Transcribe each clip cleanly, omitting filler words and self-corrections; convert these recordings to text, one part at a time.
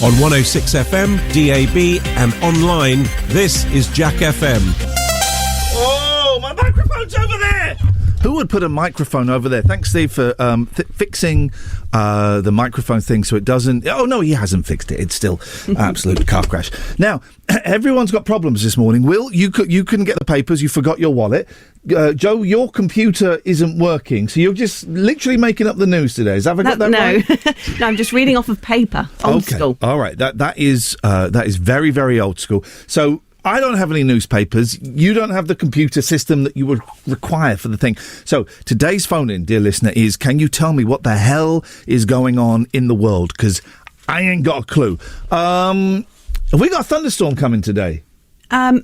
On 106 FM, DAB and online, this is Jack FM. Oh, my microphone's over there! Who would put a microphone over there? Thanks, Steve, for fixing the microphone thing so it doesn't... Oh, no, he hasn't fixed it. It's still absolute car crash. Now, everyone's got problems this morning. Will, you couldn't get the papers. You forgot your wallet. Joe, your computer isn't working, so you're just literally making up the news today. Have I got that right? No, I'm just reading off of paper. Old school. All right. That is very, very old school. So... I don't have any newspapers. You don't have the computer system that you would require for the thing. So today's phone-in, dear listener, is can you tell me what the hell is going on in the world? Because I ain't got a clue. Have we got a thunderstorm coming today?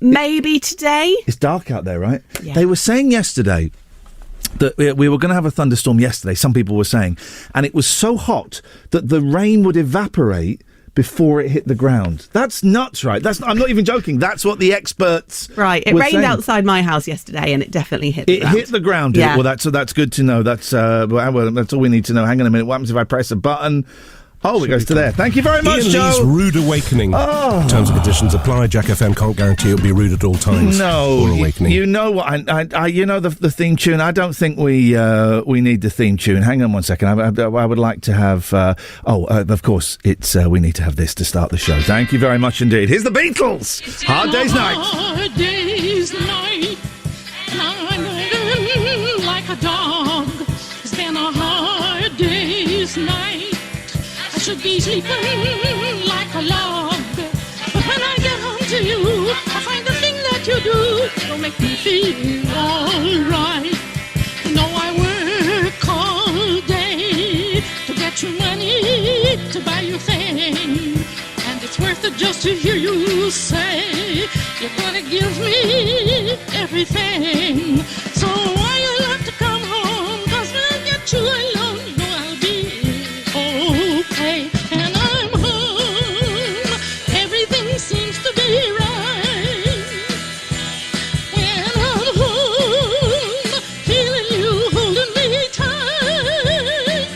Maybe today. It's dark out there, right? Yeah. They were saying yesterday that we were going to have a thunderstorm yesterday, some people were saying, and it was so hot that the rain would evaporate before it hit the ground. That's nuts, right? I'm not even joking. That's what the experts Right. It were rained saying. Outside my house yesterday, and it definitely hit the It ground. hit the ground, did it? Yeah. Well, that's good to know. That's all we need to know. Hang on a minute. What happens if I press a button? Oh, it goes to there. Thank you very much, Iain Joe. Lee's Rude Awakening. Oh. Terms and conditions apply. Jack FM can't guarantee it'll be rude at all times. No, Or awakening. you know what? You know the theme tune. I don't think we need the theme tune. Hang on one second. I would like to have. Of course, it's we need to have this to start the show. Thank you very much indeed. Here's the Beatles. Hard Day's Night. Hard day's night, and I'm living like a dog. It's been a hard day's night. I should be sleeping like a log, but when I get home to you, I find the thing that you do will make me feel alright. You know I work all day to get you money to buy you things, and it's worth it just to hear you say you're gonna give me everything. So why you love to come home? 'Cause when I get you alone, you know I'll be okay. And I'm home, everything seems to be right. When I'm home, feeling you holding me tight.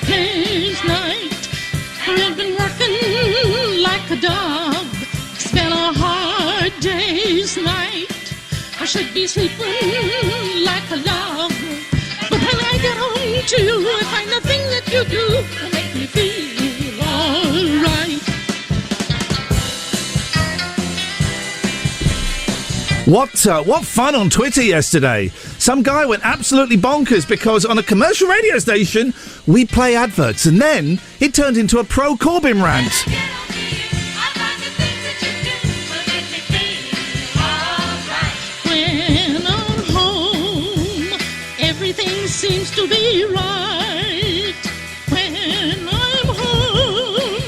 Day's night, I've been working like a dog. It's been a hard day's night. I should be sleeping like a log, but when I get home to you, I find the thing that you do will make me feel alright. What fun on Twitter yesterday. Some guy went absolutely bonkers because on a commercial radio station, we play adverts, and then it turned into a pro-Corbyn rant. When I'm home, everything seems to be right. When I'm home,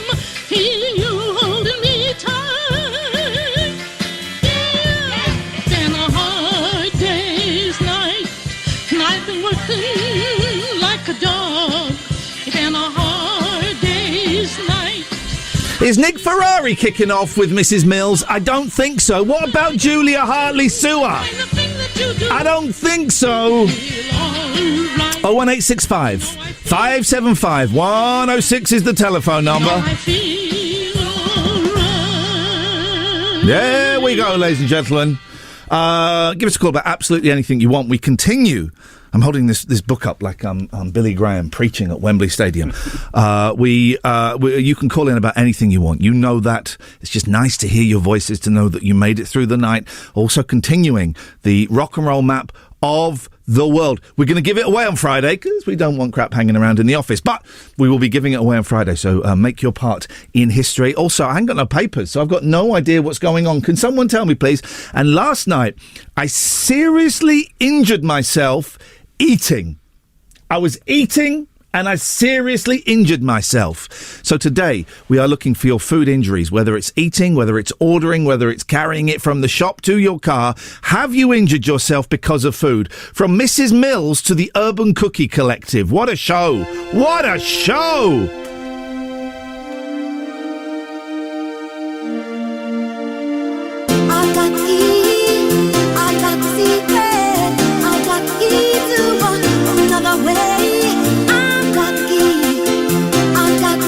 feel you holding me tight. Yeah. Been a hard day's night, and I've been working like a dog. Been a hard day's night. Is Nick Ferrari kicking off with Mrs. Mills? I don't think so. What about Julia Hartley-Sewer? I don't think so. 01865 575 106 is the telephone number. There we go, ladies and gentlemen. Give us a call about absolutely anything you want. We continue. I'm holding this book up like I'm Billy Graham preaching at Wembley Stadium. You can call in about anything you want. You know that. It's just nice to hear your voices, to know that you made it through the night. Also continuing the rock and roll map of the world. We're going to give it away on Friday because we don't want crap hanging around in the office, but we will be giving it away on Friday, so make your part in history. Also, I haven't got no papers, so I've got no idea what's going on. Can someone tell me, please? And last night, I seriously injured myself eating. I was eating and I seriously injured myself. So today we are looking for your food injuries, whether it's eating, whether it's ordering, whether it's carrying it from the shop to your car. Have you injured yourself because of food? From Mrs. Mills to the Urban Cookie Collective. What a show! What a show! I got E, I got secret, I got E to walk another way. I got E, I got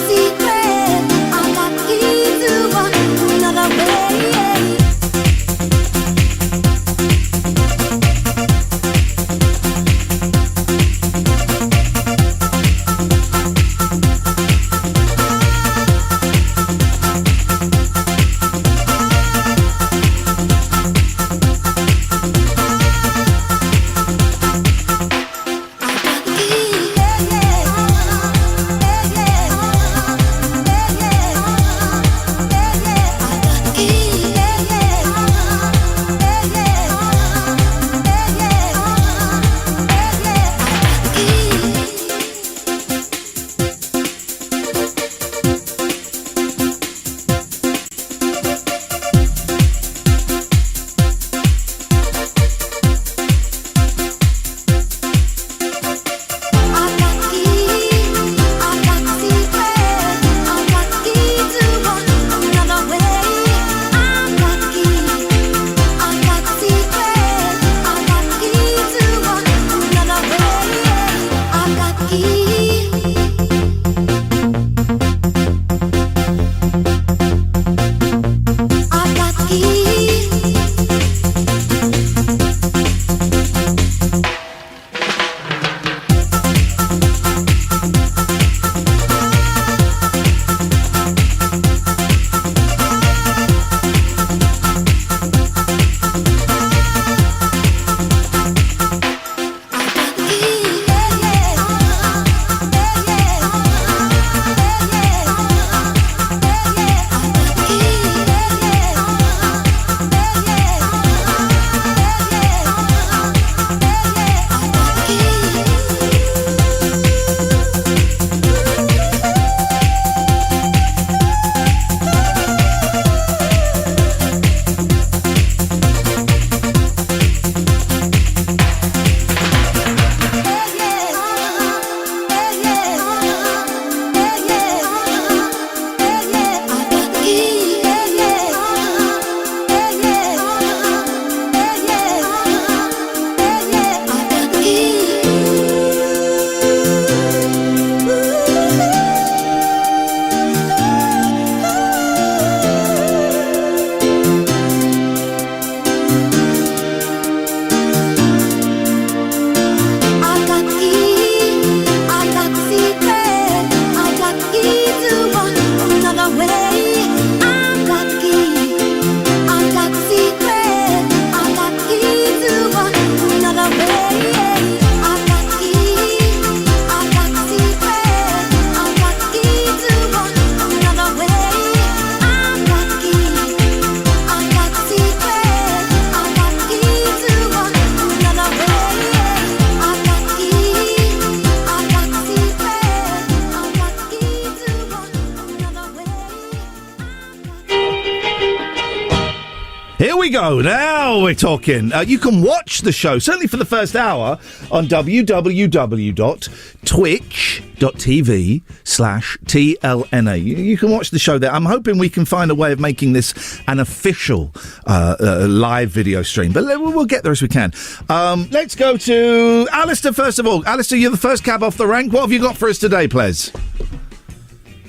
Here we go. Now we're talking. You can watch the show, certainly for the first hour, on www.twitch.tv/TLNA. You can watch the show there. I'm hoping we can find a way of making this an official live video stream, but we'll get there as we can. Let's go to Alistair first of all. Alistair, you're the first cab off the rank. What have you got for us today, Ples?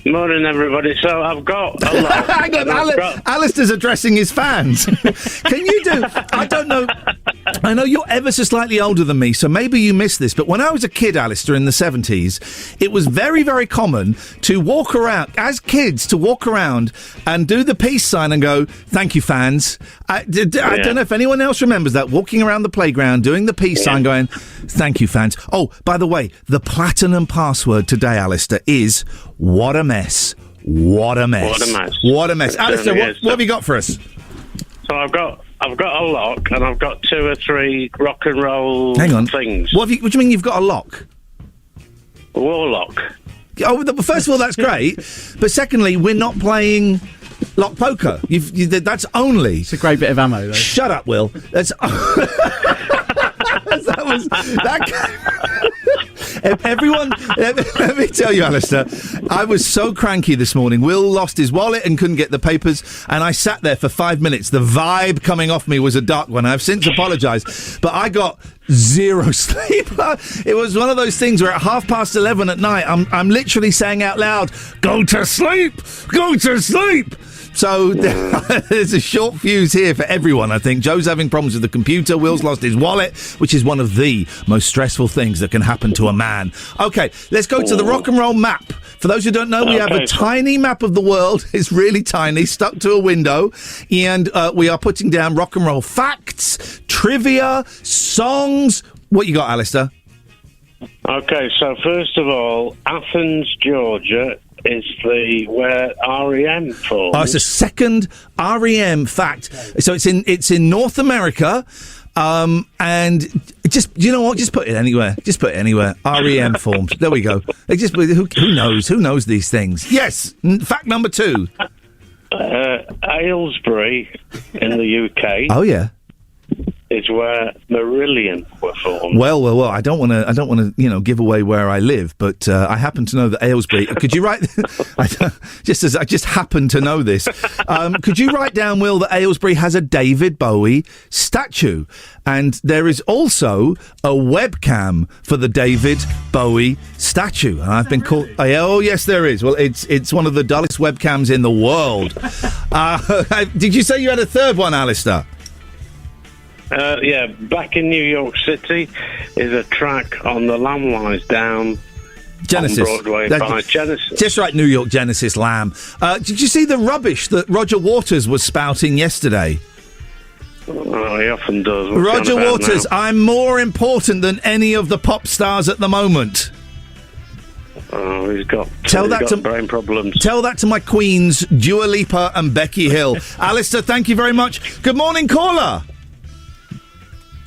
Morning, everybody. So I've got a lot. Hang on, Alistair's addressing his fans. Can you do... I don't know... I know you're ever so slightly older than me, so maybe you missed this, but when I was a kid, Alistair, in the 70s, it was very, very common to walk around, as kids, to walk around and do the peace sign and go, thank you, fans. I don't know if anyone else remembers that, walking around the playground, doing the peace sign, going, thank you, fans. Oh, by the way, the platinum password today, Alistair, is what a mess. What a mess. What a mess. What a mess. Alistair, what have you got for us? So I've got a lock, and I've got 2 or 3 rock and roll things. What do you mean you've got a lock? A wall lock. Oh, first of all, that's great. But secondly, we're not playing lock poker. That's only... It's a great bit of ammo, though. Shut up, Will. That's... Everyone, let me tell you, Alistair, I was so cranky this morning. Will lost his wallet and couldn't get the papers, and I sat there for 5 minutes. The vibe coming off me was a dark one. I've since apologised, but I got zero sleep. It was one of those things where at 11:30 at night, I'm literally saying out loud, "Go to sleep, go to sleep." So there's a short fuse here for everyone, I think. Joe's having problems with the computer. Will's lost his wallet, which is one of the most stressful things that can happen to a man. OK, let's go to the rock and roll map. For those who don't know, we have a tiny map of the world. It's really tiny, stuck to a window. And we are putting down rock and roll facts, trivia, songs. What you got, Alistair? OK, so first of all, Athens, Georgia is where REM falls. Oh, it's a second REM fact. So it's in North America, and just, you know what? Just put it anywhere. Just put it anywhere. REM formed. There we go. Who knows? Who knows these things? Yes. Fact number 2. Aylesbury in the UK. Oh yeah. Is where Marillion were formed. Well. I don't want to, give away where I live, but I happen to know that Aylesbury. Could you write? I just happen to know this. Could you write down, Will, that Aylesbury has a David Bowie statue, and there is also a webcam for the David Bowie statue. And I've been called. Oh yes, there is. Well, it's one of the dullest webcams in the world. Did you say you had a third one, Alistair? Yeah, back in New York City is a track on the Lamb Lies Down Genesis. On Broadway by Genesis. Just right, New York Genesis Lamb. Did you see the rubbish that Roger Waters was spouting yesterday? Oh, he often does. Roger Waters, I'm more important than any of the pop stars at the moment. Oh, he's got brain problems. Tell that to my queens, Dua Lipa and Becky Hill. Alistair, thank you very much. Good morning, caller.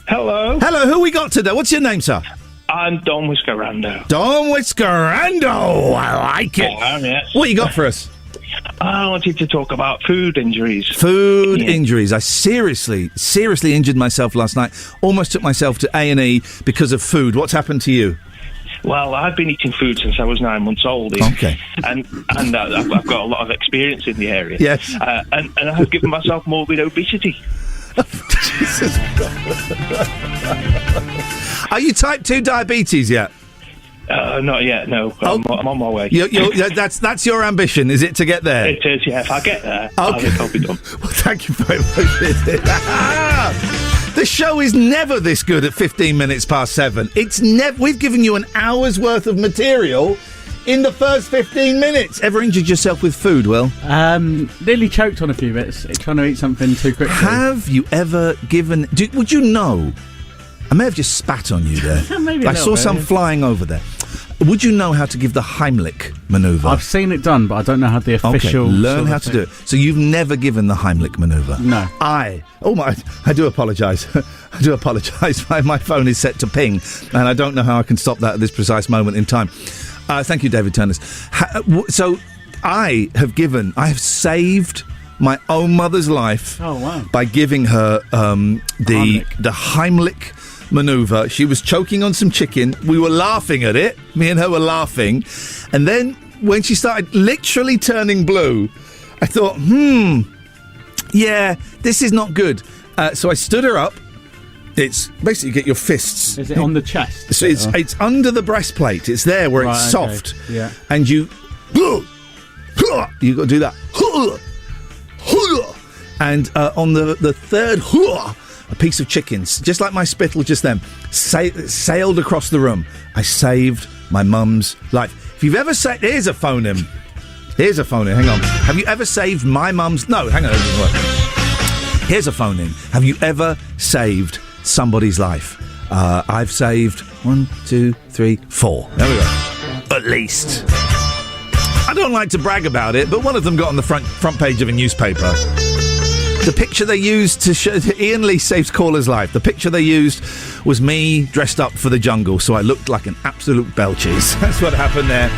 Hello. Hello, who we got today? What's your name, sir? I'm Don Whiskerando. Don Whiskerando! I like it. I am, yes. What you got for us? I wanted to talk about food injuries. Food injuries. I seriously injured myself last night. Almost took myself to A&E because of food. What's happened to you? Well, I've been eating food since I was 9 months old. Okay. And I've got a lot of experience in the area. Yes. And I've given myself morbid obesity. Jesus God. Are you type 2 diabetes yet? Not yet, no. I'm on my way. That's your ambition, is it, to get there? It is, yeah. If I get there, okay. I think I'll be done. Well, thank you very much. The show is never this good at 15 minutes past 7. We've given you an hour's worth of material in the first 15 minutes. Ever injured yourself with food, Will? Nearly choked on a few bits, trying to eat something too quickly. Have you ever given... would you know... I may have just spat on you there. Maybe I saw some flying over there. Would you know how to give the Heimlich manoeuvre? I've seen it done, but I don't know how the official... Okay, learn how to do it. So you've never given the Heimlich manoeuvre? No. I do apologise. I do apologise. My phone is set to ping, and I don't know how I can stop that at this precise moment in time. Thank you, David Turners. So I have saved my own mother's life by giving her the Heimlich maneuver. She was choking on some chicken. We were laughing at it. Me and her were laughing. And then when she started literally turning blue, I thought, yeah, this is not good. So I stood her up. It's basically get your fists. Is it on the chest? So it's under the breastplate. It's there where it's soft. Yeah. And you got to do that. And on the third a piece of chickens, just like my spittle just then, sailed across the room. I saved my mum's life. If you've ever said... Here's a phone-in. Hang on. Have you ever saved my mum's... No, hang on. It doesn't work. Here's a phone-in. Have you ever saved somebody's life? I've saved 1, 2, 3, 4. There we go. At least. I don't like to brag about it, but one of them got on the front page of a newspaper. The picture they used to show Iain Lee saves caller's life. The picture they used was me dressed up for the jungle, so I looked like an absolute bellcheese. That's what happened there.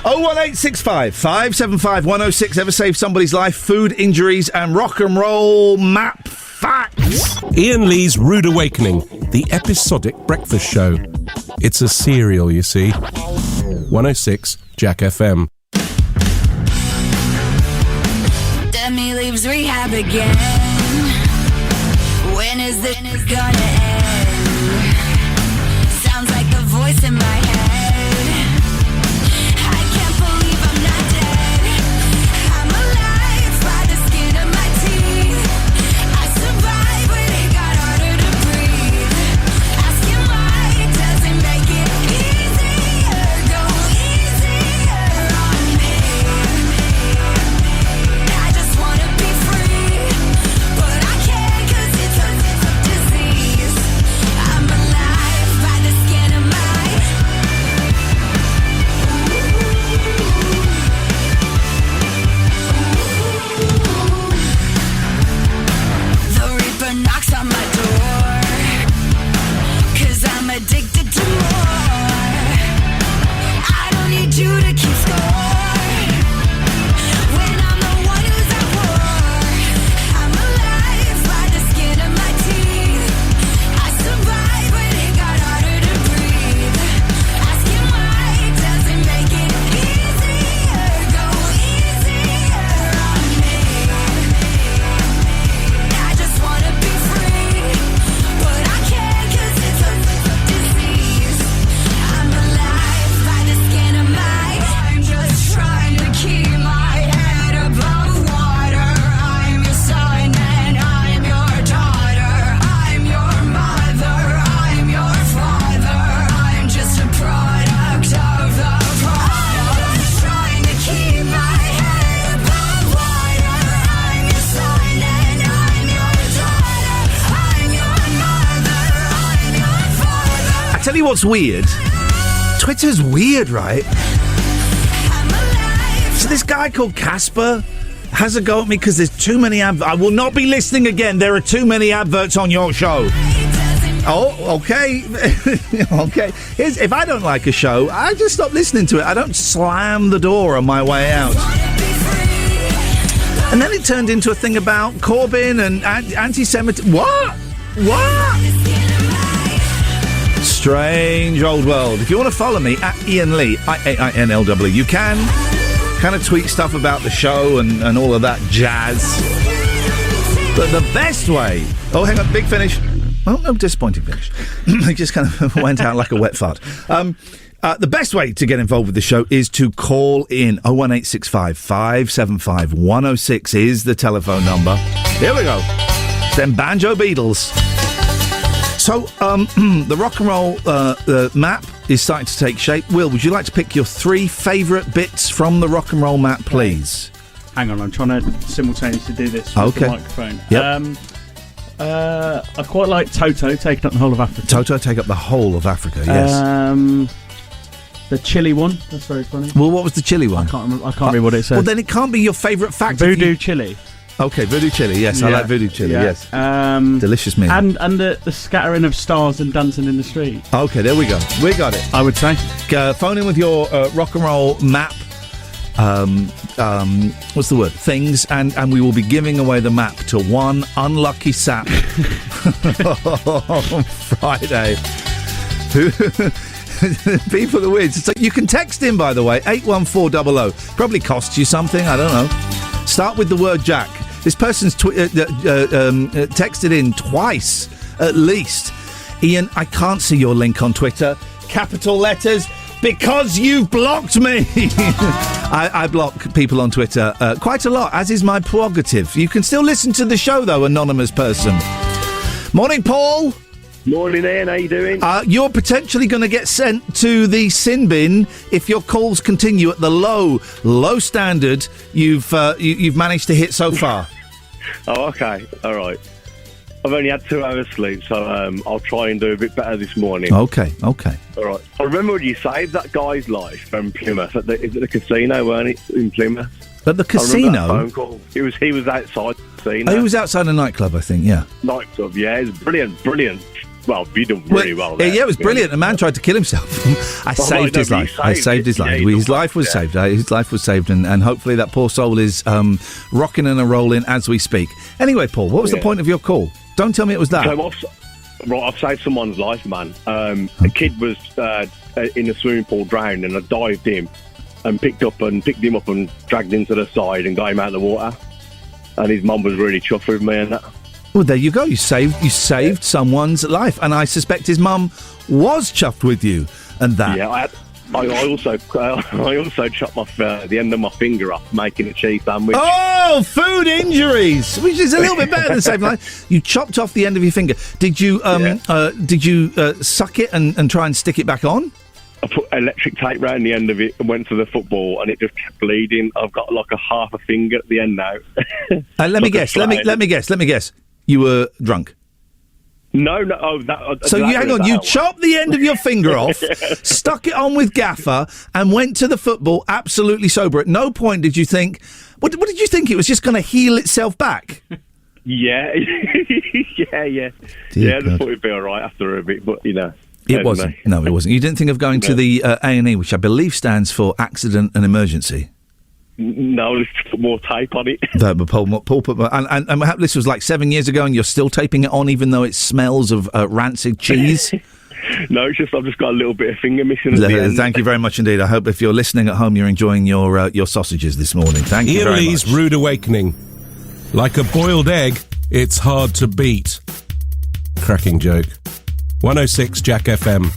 01865 575 106. Ever saved somebody's life? Food injuries and rock and roll map facts. Iain Lee's Rude Awakening, the episodic breakfast show. It's a serial, you see. 106 Jack FM. Demi leaves rehab again. When is this gonna end? Sounds like a voice in my head. I can't believe I'm not dead. I'm alive by the skin of my teeth. I survived when it got harder to breathe. Asking why doesn't make it easier. Go easier on me. I just wanna be free, but I can't 'cause it's a disease. I'm alive by the skin of my The Reaper knocks on my door 'cause I'm addicted to more. I don't need you to keep score when I'm the one who's at war. I'm alive by the skin of my teeth. I survived when it got harder to breathe. Asking why doesn't make it easier. Go easier on me. I just wanna be free, but I can't 'cause it's a disease. I'm alive by the skin of my. I'm just trying to keep my head above water. I'm your son and I'm your daughter. I'm your mother. I'm your father. I'm just a product of the product. I'm just trying to keep my head above water. I'm your son and I'm your daughter. I'm your mother. I'm your father. I tell you what's weird. Twitter's weird, right? I'm alive. So this guy called Casper has a go at me because there's too many I will not be listening again. There are too many adverts on your show. Oh, okay. Okay. If I don't like a show, I just stop listening to it. I don't slam the door on my way out. And then it turned into a thing about Corbyn and anti-Semitism. What? Strange old world. If you want to follow me at Iain Lee, IAINLW, you can kind of tweet stuff about the show and all of that jazz. But the best way... Oh, hang on, big finish. Oh, no, disappointing finish. It just kind of went out like a wet fart. The best way to get involved with the show is to call in. 01865 575 106 is the telephone number. Here we go. It's them Banjo Beatles. So, the rock and roll map is starting to take shape. Will, would you like to pick your 3 favourite bits from the rock and roll map, please? Hang on, I'm trying to simultaneously do this with the microphone. Yep. I quite like Toto taking up the whole of Africa. Toto take up the whole of Africa, yes. The Chile one, that's very funny. Well, what was the Chile one? I can't remember what it says. Well, then it can't be your favourite fact. Voodoo Chili. Okay, voodoo chili. Yes, I like voodoo chili. Yes, delicious meal. And the scattering of stars and dancing in the street. Okay, there we go. We got it. I would say. Phone in with your rock and roll map what's the word? Things, and we will be giving away the map to one unlucky sap on Friday. People are weird. So you can text in, by the way, 81400. Probably costs you something, I don't know. Start with the word Jack. This person's texted in twice, at least. Iain, I can't see your link on Twitter. Capital letters, because you've blocked me. I block people on Twitter quite a lot, as is my prerogative. You can still listen to the show, though, anonymous person. Morning, Paul. Morning, Iain. How you doing? You're potentially going to get sent to the sin bin if your calls continue at the low standard you've managed to hit so far. Oh, okay. All right. I've only had 2 hours sleep, so I'll try and do a bit better this morning. Okay. All right. I remember when you saved that guy's life from Plymouth at the casino, weren't it, in Plymouth? At the casino? I remember that phone call. He was outside the casino. Oh, he was outside a nightclub, I think, yeah. Nightclub, yeah. It was brilliant. Well, you done really well there. Yeah, it was brilliant. A man tried to kill himself. I saved his life. I saved his life. His life was saved. His life was saved, and hopefully that poor soul is rocking and a-rolling as we speak. Anyway, Paul, what was the point of your call? Don't tell me it was that. I've saved someone's life, man. A kid was in a swimming pool drowned, and I dived him and picked him up and dragged him to the side and got him out of the water. And his mum was really chuffed with me and that. Well, there you go. You saved someone's life, and I suspect his mum was chuffed with you and that. Yeah, I also chopped the end of my finger off making a cheese sandwich. Oh, food injuries, which is a little bit better than saving life. You chopped off the end of your finger. Did you suck it and try and stick it back on? I put electric tape around the end of it and went to the football, and it just kept bleeding. I've got like a half a finger at the end now. Let me guess. You were drunk. No. Hang on. You chopped the end of your finger off, stuck it on with gaffer, and went to the football absolutely sober. At no point did you think, what did you think? It was just going to heal itself back? Yeah. Yeah. I just thought it'd be all right after a bit, but It wasn't. No, it wasn't. You didn't think of going to the A&E, which I believe stands for Accident and Emergency. No, let's put more tape on it. Paul put and this was like 7 years ago, and you're still taping it on, even though it smells of rancid cheese. No, it's just I've just got a little bit of finger missing. At the end. Thank you very much indeed. I hope if you're listening at home, you're enjoying your sausages this morning. Thank you very much. Rude Awakening. Like a boiled egg, it's hard to beat. Cracking joke. 106 Jack FM.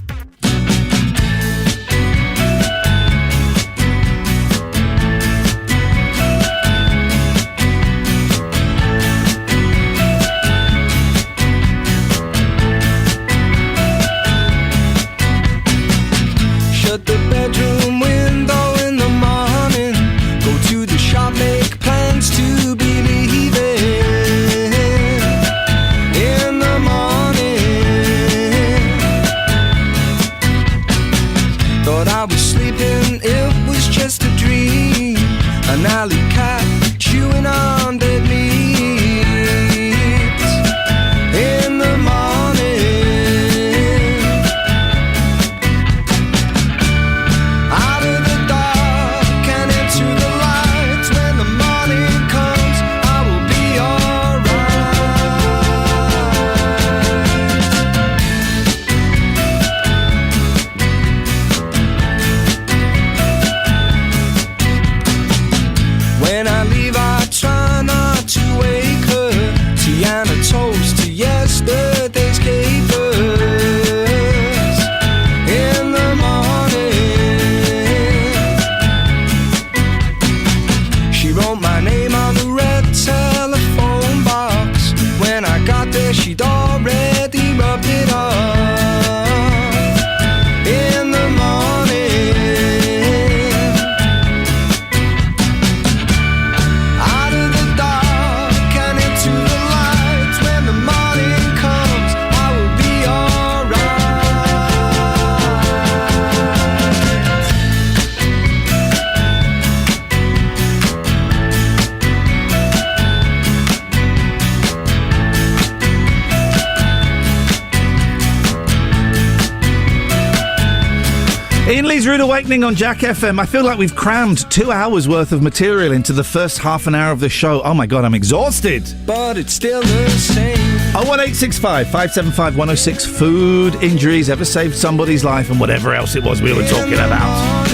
Iain Lee's Rude Awakening on Jack FM. I feel like we've crammed 2 hours worth of material into the first half an hour of the show. Oh my God, I'm exhausted. But it's still the same. 01865 575 106. Food injuries ever saved somebody's life and whatever else it was we were talking about.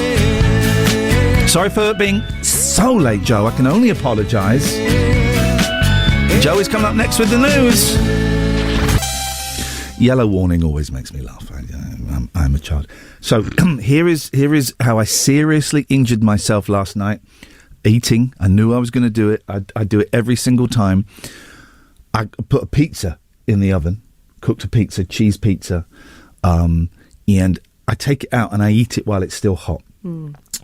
Sorry for being so late, Joe. I can only apologise. Joe is coming up next with the news. Yellow warning always makes me laugh. I'm a child. So here is how I seriously injured myself last night. Eating. I knew I was going to do it. I do it every single time. I put a pizza in the oven, cooked a pizza, cheese pizza, and I take it out and I eat it while it's still hot.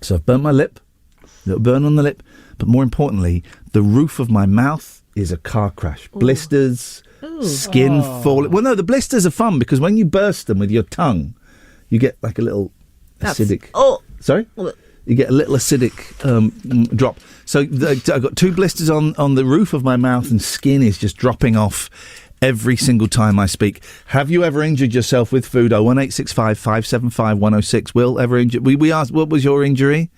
So I've burnt my lip, a little burn on the lip, but more importantly, the roof of my mouth is a car crash. Blisters, skin falling. Well, no, the blisters are fun because when you burst them with your tongue, you get like a little acidic. Sorry? You get a little acidic drop. So I've got 2 blisters on the roof of my mouth and skin is just dropping off every single time I speak. Have you ever injured yourself with food? 01865 575 106. Will ever injured? We asked, what was your injury?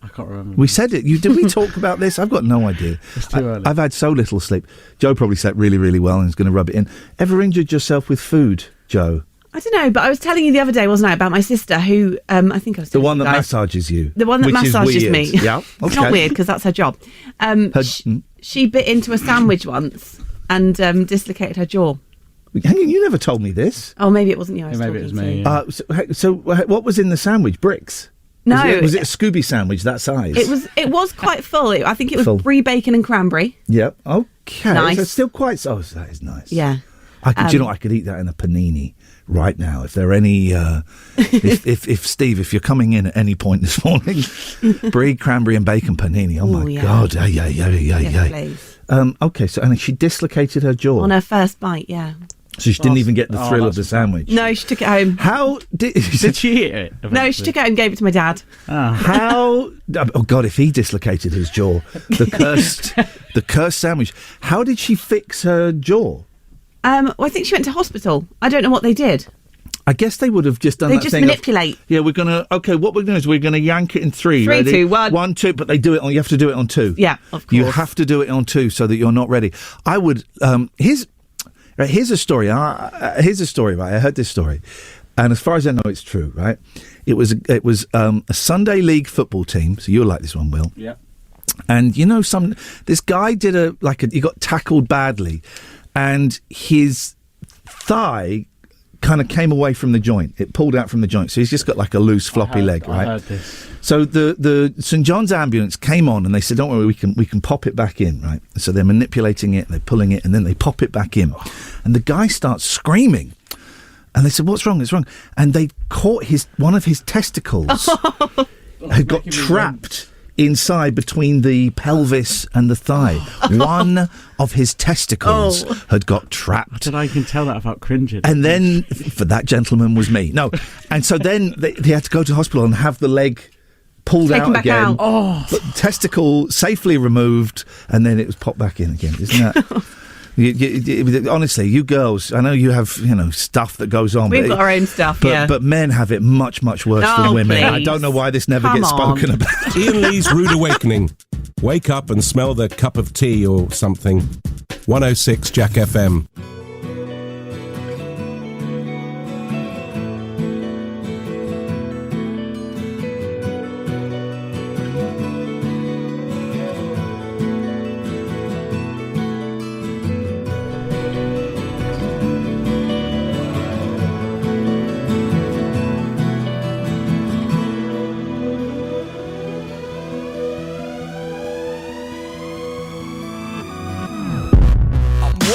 I can't remember. We said it. Did we talk about this? I've got no idea. It's too early. I've had so little sleep. Joe probably slept really, really well and is going to rub it in. Ever injured yourself with food, Joe? I don't know, but I was telling you the other day, wasn't I, about my sister who, I think I was The telling one you that guys. massages you. The one that which is massages weird. me. Yeah, okay. It's not weird because that's her job. She bit into a sandwich once and dislocated her jaw. Hang on, you never told me this. Oh, maybe it wasn't you I was Maybe it was talking me. to. Yeah. So what was in the sandwich? Bricks? No. Was it a Scooby sandwich that size? It was quite full. I think it was Full. brie, bacon and cranberry. Yep. Okay. Nice. So it's still quite... Oh, that is nice. Yeah. Do you know what? I could eat that in a panini right now. If there are any... if Steve, if you're coming in at any point this morning, brie, cranberry and bacon panini. Oh, my yeah. God. Yeah. Please. Okay, so and she dislocated her jaw. On her first bite, yeah. So she didn't even get the thrill of the sandwich. No, she took it home. How did... Did she eat it? No, she took it home and gave it to my dad. How... Oh, God, if he dislocated his jaw. The cursed sandwich. How did she fix her jaw? Well, I think she went to hospital. I don't know what they did. I guess they would have just done They that just thing. manipulate. Yeah, we're going to... Okay, what we're going to do is we're going to yank it in 3. 3, ready? 2, 1. 1, 2, but they do it on... You have to do it on 2. Yeah, of course. You have to do it on 2 so that you're not ready. I would... Here's a story. Here's a story, right? I heard this story. And as far as I know, it's true, right? It was a Sunday league football team. So you'll like this one, Will. Yeah. And you know, this guy did he got tackled badly, and his thigh kind of came away from the joint. It pulled out from the joint, so he's just got like a loose, floppy leg, right? I heard this. So the St John's ambulance came on, and they said, "Don't worry, we can pop it back in, right?" So they're manipulating it, they're pulling it, and then they pop it back in, and the guy starts screaming. And they said, "What's wrong? It's wrong." And they caught one of his testicles had got trapped inside between the pelvis and the thigh. One of his testicles had got trapped. I can tell that without cringing. And then, for that gentleman was me. No. And so then they had to go to hospital and have the leg pulled Taken out back again. out. But testicle safely removed, and then it was popped back in again. Isn't that... honestly, you girls, I know you have, stuff that goes on. We've got our own stuff, yeah. But men have it much, much worse than women. Please. I don't know why this never Come gets on. spoken about. Iain Lee's Rude Awakening. Wake up and smell the cup of tea or something. 106 Jack FM.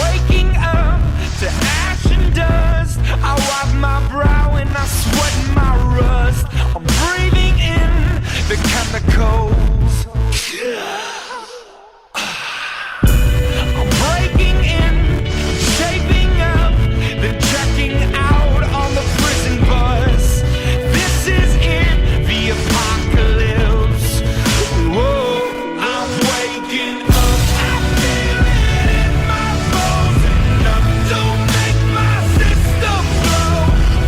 Waking up to ash and dust. I wipe my brow and I sweat my rust. I'm breathing in the chemicals. I'm breaking in, shaping up, then checking out on the prison bus. This is it, the apocalypse. Whoa, I'm waking up. I feel it in my bones, enough to make my system blow.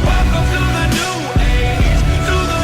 Welcome to the new age, to the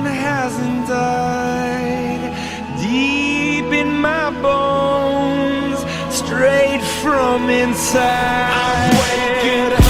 man hasn't died. Deep in my bones, straight from inside. I'm waking up.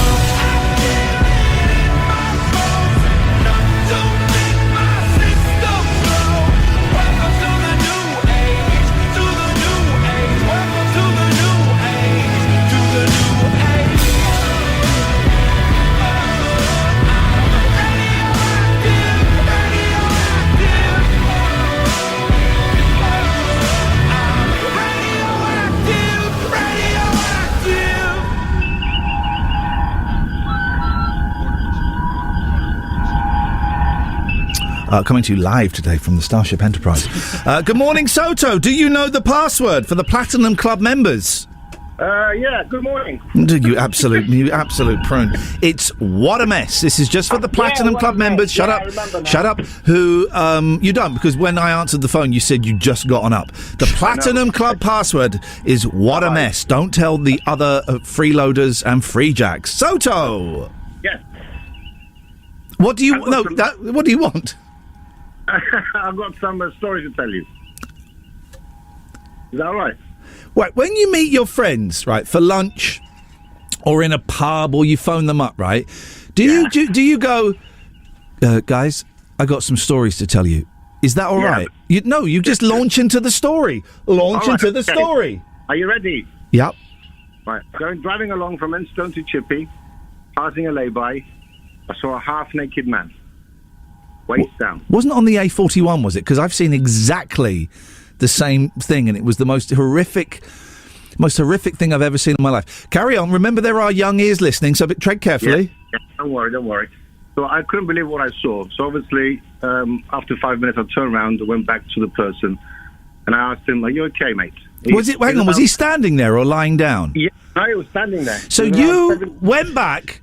Coming to you live today from the Starship Enterprise. Good morning, Soto. Do you know the password for the Platinum Club members? Yeah, good morning. You absolute prune. It's what a mess. This is just for the Platinum Club members. Shut up. Who, you don't, because when I answered the phone, you said you just gotten up. The Platinum Club password is what a mess. Don't tell the other freeloaders and free jacks. Soto! Yes. What do you, what do you want? I've got some stories to tell you. Is that all right? Right, when you meet your friends, right, for lunch or in a pub or you phone them up, right, do you go, guys, I got some stories to tell you. Is that all right? You just launch into the story. Story. Are you ready? Yep. Right, driving along from Enstone to Chippy, passing a lay-by, I saw a half-naked man. Waist down. Wasn't it on the A41, was it? Because I've seen exactly the same thing, and it was the most horrific thing I've ever seen in my life. Carry on. Remember, there are young ears listening, so tread carefully. Yeah, don't worry. So I couldn't believe what I saw. So obviously, after 5 minutes, I turned around, went back to the person, and I asked him, "Are you okay, mate?" Was he standing there or lying down? Yeah, no, he was standing there. So you went back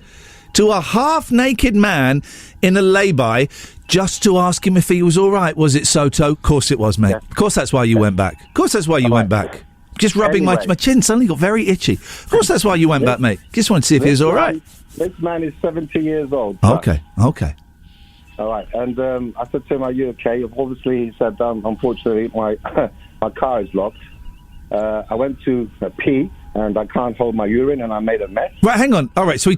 to a half-naked man in a lay-by just to ask him if he was all right, was it, Soto? Of course it was, mate. Yeah. Of course that's why you went back. Of course that's why you went back. Just rubbing my chin suddenly got very itchy. Of course that's why you went back, mate. Just wanted to see if he was all right. This man is 70 years old. Okay. All right, and I said to him, "Are you okay?" Obviously, he said, "Unfortunately, my car is locked. I went to pee, and I can't hold my urine, and I made a mess." Right, hang on. All right, so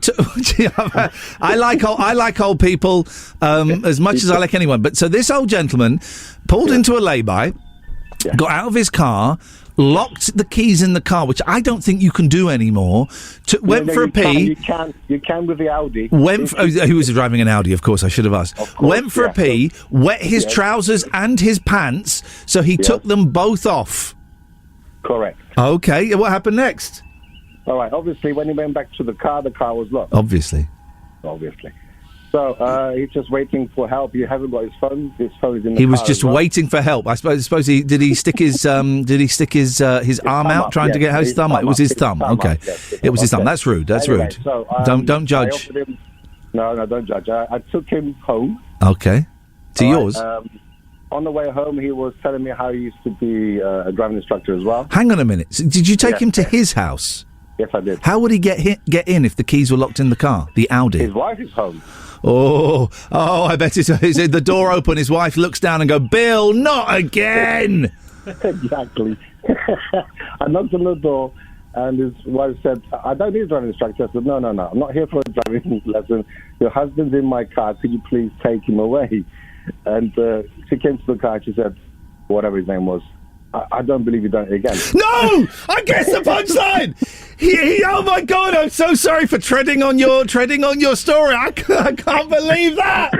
I like old people as much as I like anyone. But so this old gentleman pulled into a lay-by, got out of his car, locked the keys in the car, which I don't think you can do anymore. Went for a pee. You can with the Audi. He was driving an Audi, of course. I should have asked. Went for a pee, wet his trousers and his pants, so he took them both off. Correct. Okay, what happened next? All right, obviously, when he went back to the car was locked. Obviously. So he's just waiting for help. He hasn't got his phone. His phone is in the car. He was just waiting for help. I suppose he did. He stick his arm out trying to get his thumb out. It was his thumb. Okay, it was his thumb. That's rude. That's rude. So, don't judge. No, don't judge. I took him home. Okay, to yours. On the way home, he was telling me how he used to be a driving instructor as well. Hang on a minute. So did you take him to his house? Yes, I did. How would he get in if the keys were locked in the car? The Audi. His wife is home. Oh! I bet it's the door open. His wife looks down and go, "Bill, not again!" Exactly. I knocked on the door, and his wife said, "I don't need a driving instructor." I said, No. I'm not here for a driving lesson. Your husband's in my car. Could you please take him away? And she came to the car and she said, whatever his name was, I don't believe you've done it again. No! I guess the punchline! Oh my God, I'm so sorry for treading on your story. I can't believe that!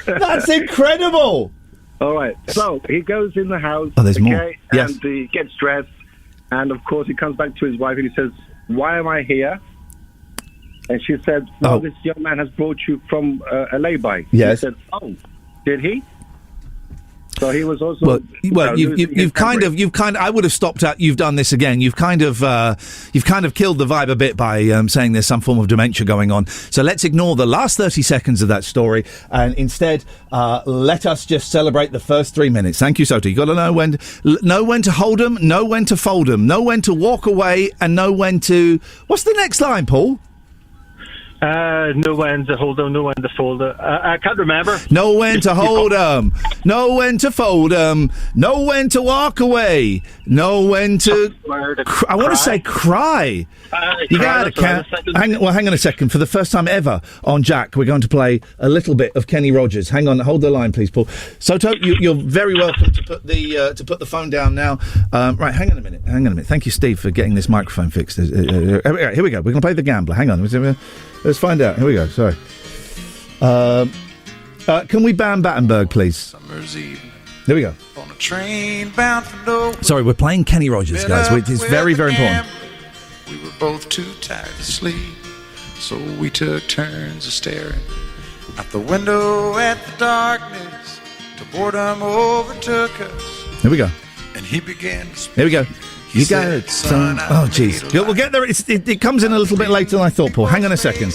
That's incredible! All right, so he goes in the house. Oh, there's more. Yes. And he gets dressed, and of course he comes back to his wife and he says, "Why am I here?" And she said, "Well, this young man has brought you from a lay-by." Yes. He said, "Oh, did he?" So he was also. Well, you've kind of. I would have stopped at. You've done this again. You've kind of killed the vibe a bit by saying there's some form of dementia going on. So let's ignore the last 30 seconds of that story and instead let us just celebrate the first 3 minutes. Thank you, Soto. You got to know when to hold them, know when to fold them, know when to walk away, and know when to. What's the next line, Paul? Know when to hold them, know when to fold them. I can't remember. Know when to hold 'em, know when to fold 'em, know when to walk away, know when to. I want to say cry. You gotta count. Hang on a second. For the first time ever on Jack, we're going to play a little bit of Kenny Rogers. Hang on, hold the line, please, Paul. Soto, you're very welcome to put the phone down now. Right, hang on a minute. Thank you, Steve, for getting this microphone fixed. Here we go. We're going to play the Gambler. Hang on. Let's find out. Here we go. Sorry. Can we ban Battenberg, please? Summer's Eve. There we go. On a train bound for nowhere. Sorry, we're playing Kenny Rogers, guys. It's very, very important. We were both too tired to sleep, so we took turns of staring out the window at the darkness till boredom overtook us. Here we go. And he began to speak. Here we go. You got it, son. Oh, jeez. We'll get there. It comes in a little bit later than I thought, Paul. Hang on a second.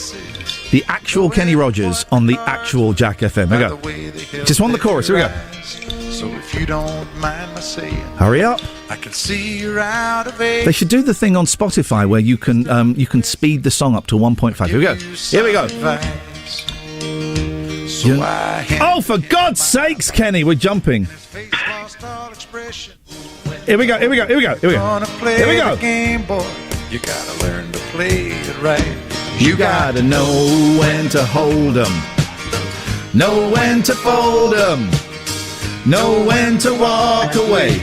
The actual Kenny Rogers on the actual Jack FM. Here we go. Just on the chorus. Here we go. So if you don't mind my saying, hurry up. I can see you're out of age. They should do the thing on Spotify where you can speed the song up to 1.5. Here we go. Here we go. Oh, for God's sakes, Kenny, we're jumping. Here we go. Here we go. Here we go. Here we go. Here we go. Game, boy. You gotta learn to play it right. You gotta know when to hold 'em, know when to fold 'em, know when to walk away,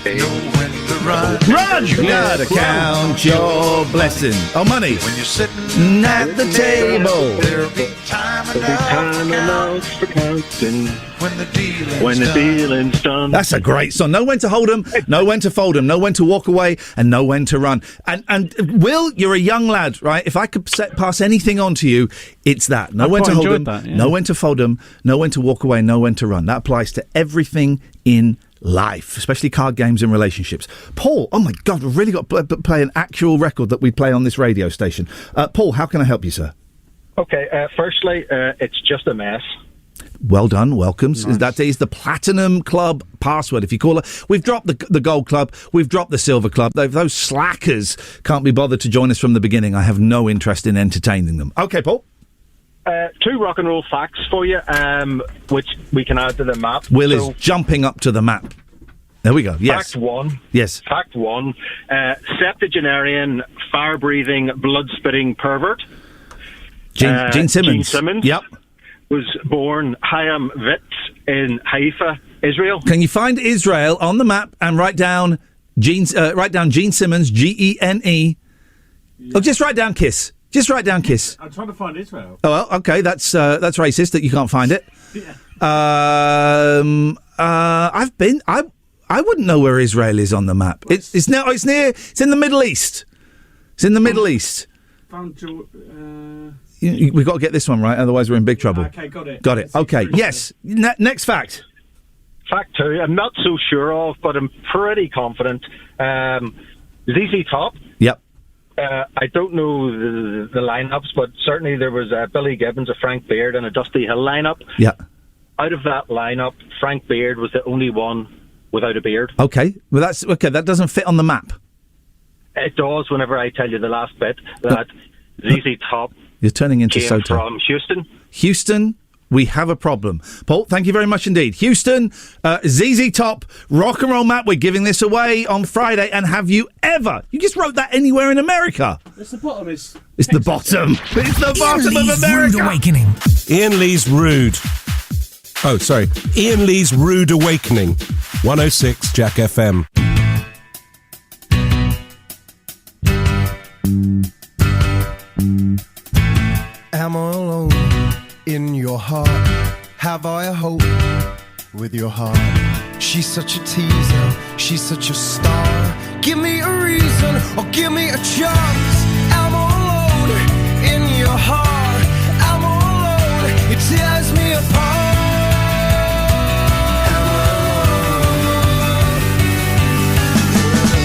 know when to run. Run! You gotta count your blessings. Oh, money. When you're sitting at the table. There'll be time enough for counting. When the dealing's done. That's a great song. Know when to hold 'em, know when to fold 'em, know when to walk away, and know when to run. And Will, you're a young lad, right? If I could pass anything on to you, it's that. Know when to hold 'em, know when to fold 'em, know when to walk away, know when to run. That applies to everything in life, especially card games and relationships. Paul, oh my God, we've really got to play an actual record that we play on this radio station. Paul, how can I help you, sir? Okay, firstly, it's just a mess. Well done, welcomes. Nice. That is the Platinum Club password. If you call it, we've dropped the Gold Club, we've dropped the Silver Club. Those slackers can't be bothered to join us from the beginning. I have no interest in entertaining them. Okay, Paul. 2 rock and roll facts for you, which we can add to the map. Will is jumping up to the map. There we go. Yes. Fact 1. Yes. Fact 1. Septuagenarian, fire-breathing, blood-spitting pervert. Gene Simmons. Gene Simmons. Yep. Was born Hayam Vitz in Haifa, Israel. Can you find Israel on the map and write down Gene Simmons, Gene? Oh, just write down Kiss. Just write down Kiss. I'm trying to find Israel. Oh, well, okay, that's racist that you can't find it. Yeah. I wouldn't know where Israel is on the map. It's in the Middle East. It's in the Middle East. Found We've got to get this one right, otherwise we're in big trouble. Okay, got it. Got it. Okay, yes. Next fact. Fact 2, I'm not so sure of, but I'm pretty confident. ZZ Top. Yep. I don't know the lineups, but certainly there was Billy Gibbons, a Frank Beard, and a Dusty Hill lineup. Yeah. Out of that lineup, Frank Beard was the only one without a beard. Okay. Well, that's okay. That doesn't fit on the map. It does. Whenever I tell you the last bit that ZZ Top. You're turning into came Soto. From Houston. Houston, we have a problem. Paul, thank you very much indeed. Houston, ZZ Top, rock and roll map. We're giving this away on Friday. And have you ever? You just wrote that anywhere in America. It's the bottom. It's the bottom. It's the bottom of America. Rude Awakening. Iain Lee's Rude. Oh, sorry. Iain Lee's Rude Awakening. 106 Jack FM. Am I alone in your heart? Have I a hope with your heart? She's such a teaser, she's such a star. Give me a reason or give me a chance. Am I alone in your heart? Am I alone? It tears me apart. Am I alone?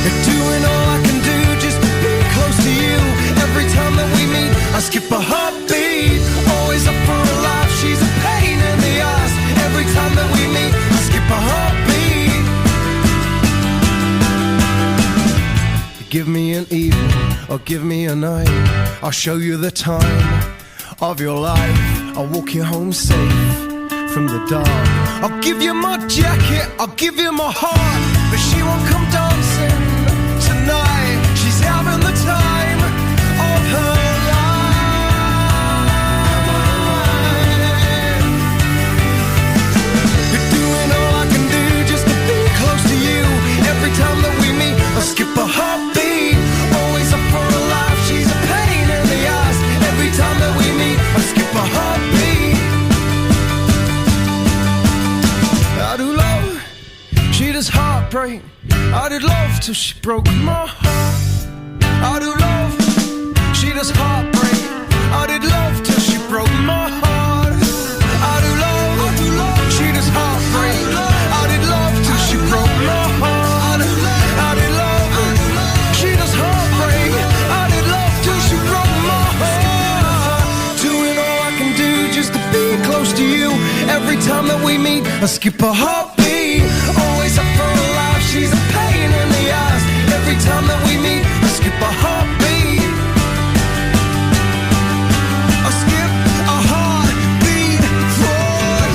You're doing all I can do just to be close to you. Every time that we meet, I skip a heartbeat. Always up for a laugh, she's a pain in the ass. Every time that we meet, I skip a heartbeat. Give me an evening or give me a night. I'll show you the time of your life. I'll walk you home safe from the dark. I'll give you my jacket, I'll give you my heart, but she won't come dancing tonight. She's having the time of her life. You're doing all I can do just to be close to you. Every time that we meet, I skip a heartbeat. Always up for a laugh, she's a pain in the ass. Every time that we meet, I skip a heartbeat. I do love, she does heartbreak. I did love till she broke my heart. I do love, she does heartbreak. I did love till she broke my heart. I do love, she does heartbreak. I did love till she broke my heart. I did love, she does heartbreak. I did love till she broke my heart. Doing all I can do just to be close to you. Every time that we meet, I skip a heartbeat. Always up for a laugh, she's a pain in the ass. Every time that we meet, I skip a heartbeat. I skip a heartbeat for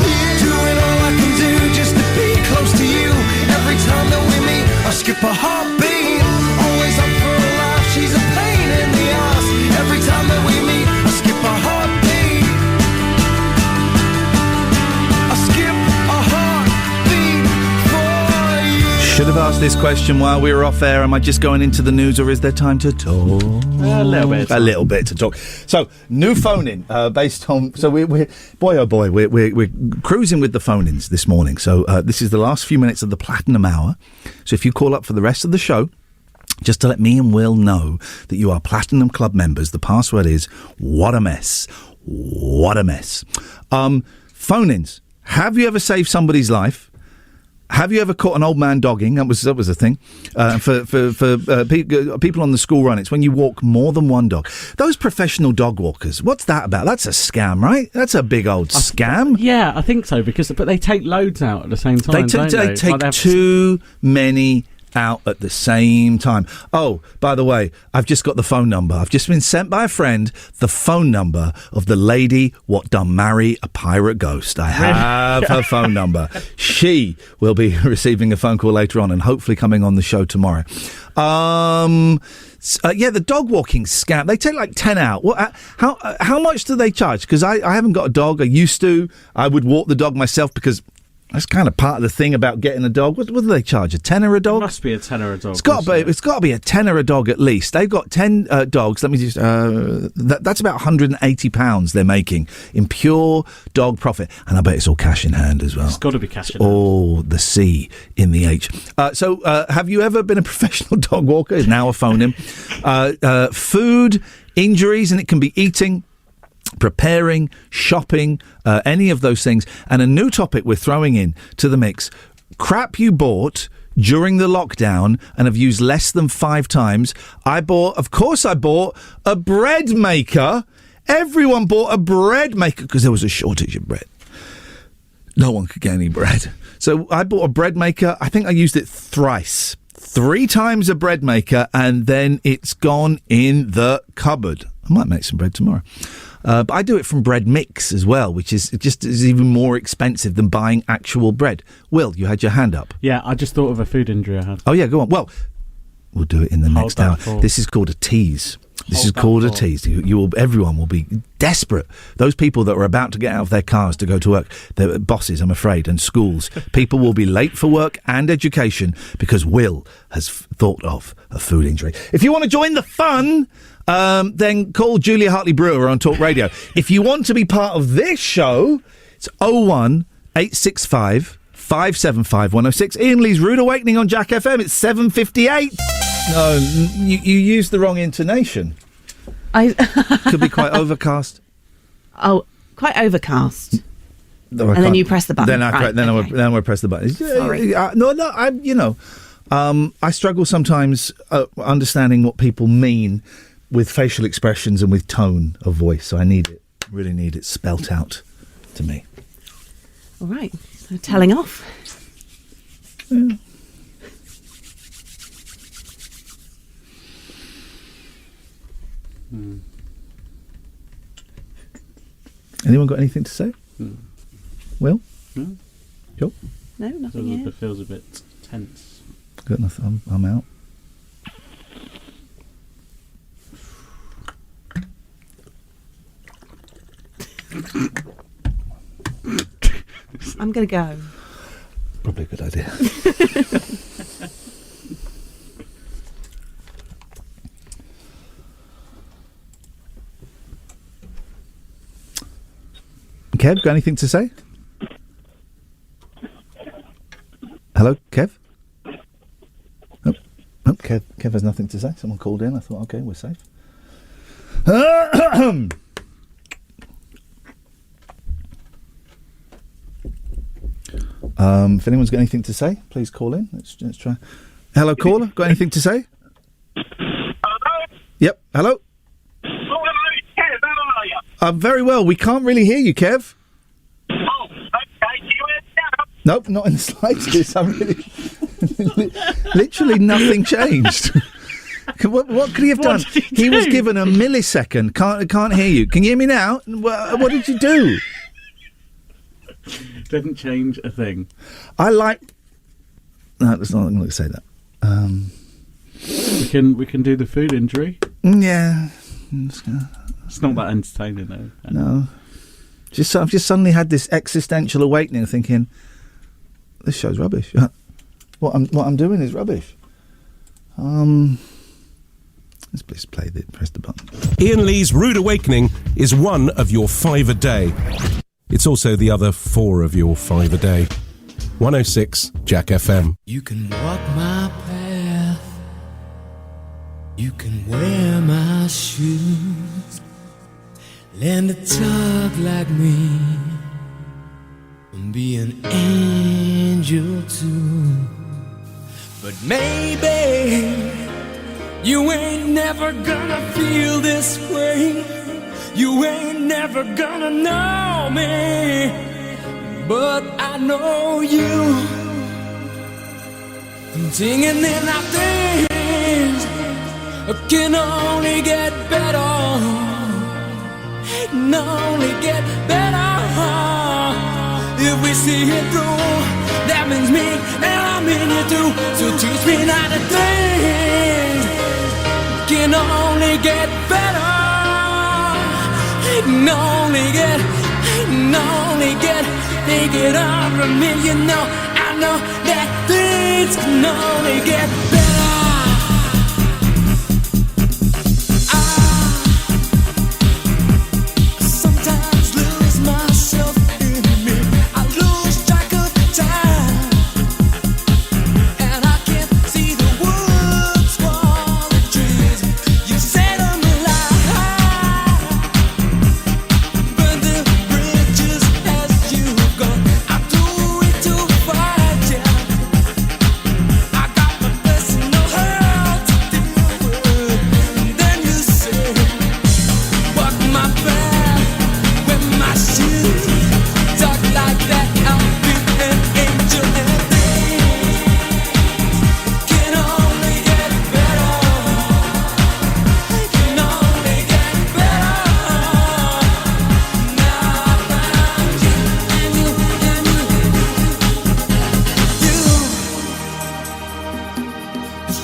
you. Doing all I can do just to be close to you. Every time that we meet, I skip a heartbeat. Always up for a laugh, she's a pain in the ass. Every time that we meet, I skip a heartbeat. I skip a heartbeat for you. Should have asked this question while we were off air. Am I just going into the news, or is there time to talk? A little bit. A little bit to talk. So, new phone-in based on. So we're boy oh boy, we're cruising with the phone-ins this morning. So this is the last few minutes of the Platinum Hour. So if you call up for the rest of the show, just to let me and Will know that you are Platinum Club members, the password is what a mess. What a mess. Phone-ins. Have you ever saved somebody's life? Have you ever caught an old man dogging? That was a thing. For people on the school run, it's when you walk more than one dog. Those professional dog walkers, what's that about? That's a scam, right? That's a big old scam. Yeah, I think so, but they take loads out at the same time. They take too many out at the same time. Oh, by the way, I've just got the phone number. I've just been sent by a friend the phone number of the lady what done marry a pirate ghost. I have her phone number. She will be receiving a phone call later on and hopefully coming on the show tomorrow. Yeah, the dog walking scam. They take like 10 out. How much do they charge? Because I haven't got a dog. I used to. I would walk the dog myself because that's kind of part of the thing about getting a dog. What do they charge? A tenner a dog? It must be a tenner a dog. It's got to be a tenner a dog at least. They've got 10 dogs. Let me just. That's about £180 they're making in pure dog profit, and I bet it's all cash in hand as well. It's got to be cash in hand. Oh, the C in the H. So, have you ever been a professional dog walker? Is now a phone-in. Food injuries, and it can be eating, preparing, shopping, any of those things. And a new topic we're throwing in to the mix: crap you bought during the lockdown and have used less than 5 times. I bought a bread maker. Everyone bought a bread maker because there was a shortage of bread. No one could get any bread. So I bought a bread maker. I think I used it thrice. 3 times a bread maker, and then it's gone in the cupboard. I might make some bread tomorrow. But I do it from bread mix as well, which is even more expensive than buying actual bread. Will, you had your hand up. Yeah, I just thought of a food injury I had. Oh, yeah, go on. Well, we'll do it in the next hour. This is called a tease. This is called a tease. Everyone will be desperate. Those people that are about to get out of their cars to go to work, their bosses, I'm afraid, and schools. People will be late for work and education because Will has thought of a food injury. If you want to join the fun, then call Julia Hartley-Brewer on Talk Radio. If you want to be part of this show, it's 01865 575 106. Ian Lee's Rude Awakening on Jack FM. It's 7:58. No, you used the wrong intonation. Could be quite overcast. Oh, quite overcast. No, and then you press the button. Then I press the button. Sorry. I struggle sometimes understanding what people mean with facial expressions and with tone of voice. So I really need it spelt out to me. All right. So telling off. Yeah. Anyone got anything to say? Will? No. Sure. No, nothing here. It feels a bit tense. Got nothing. I'm out. I'm going to go. Probably a good idea. Kev, got anything to say? Hello, Kev? Oh, Kev has nothing to say. Someone called in. I thought, okay, we're safe. If anyone's got anything to say, please call in. Let's try. Hello, caller. Got anything to say? Hello? Yep. Hello? Oh, hello, Kev. How are you? I'm very well. We can't really hear you, Kev. Oh, okay. Do you hear me now? Nope, not in the slightest. I'm really... Literally nothing changed. What could he have done? He was given a millisecond. Can't hear you. Can you hear me now? What did you do? Didn't change a thing. I like... No, that's not... I'm not going to say that. We can do the food injury. Yeah. It's not that entertaining though. No. I've just suddenly had this existential awakening, thinking, this show's rubbish. What I'm doing is rubbish. Let's please press the button. Iain Lee's Rude Awakening is one of your 5 a day. It's also the other 4 of your 5 a day. 106 Jack FM. You can walk my path. You can wear my shoes. Learn to talk like me. And be an angel too. But maybe you ain't never gonna feel this way. You ain't never gonna know me. But I know you. Singing in our things can only get better. Can only get better. If we see it through, that means me and I mean you too. So teach me not to think. Can only get better. Can only get. Take it on from me, you know. I know that things can only get better. I sometimes lose myself in me. I lose track of time, and I can't see the woods for the trees. You set them alive, but the bridges as you go. I'm doing too far, yeah. I got my personal hell to deal with. And then you say, walk my path with my shoes. Talk like that, I'll be an angel. And things can only get better. Can only get better. Now I found you, and you.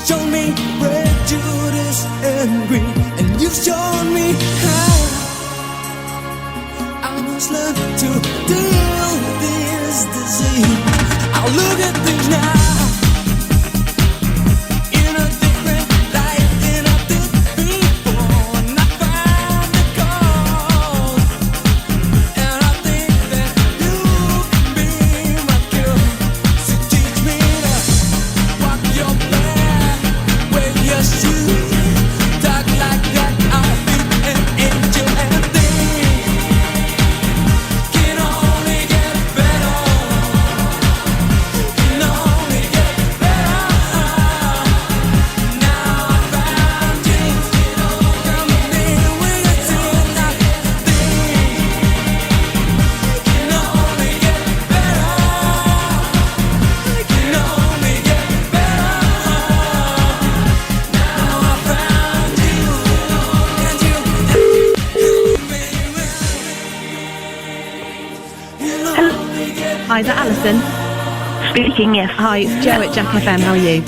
Show me prejudice and greed, and you've shown me how I must learn to deal with this disease. I'll look at things now in a different light than I did before, and I find the cause, and I think that you can be my cure. So teach me to walk your path with your shoes. Talk like that, I'll be Alison? Speaking, yes. Hi, it's Jo at Jack FM. How are you?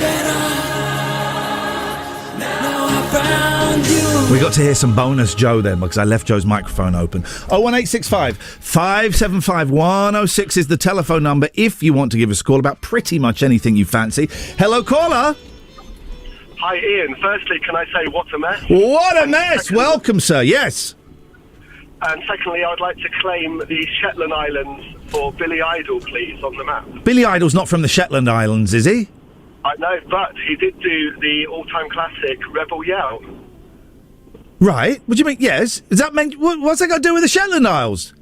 We got to hear some bonus Joe then because I left Joe's microphone open. 01865 575 106 is the telephone number if you want to give us a call about pretty much anything you fancy. Hello, caller. Hi, Ian. Firstly, can I say what a mess? What a mess. Welcome, sir. Yes. And secondly, I would like to claim the Shetland Islands for Billy Idol, please, on the map. Billy Idol's not from the Shetland Islands, is he? I know, but he did do the all-time classic Rebel Yell. Right. What do you mean? Yes. Does that mean what's that got to do with the Shetland Isles?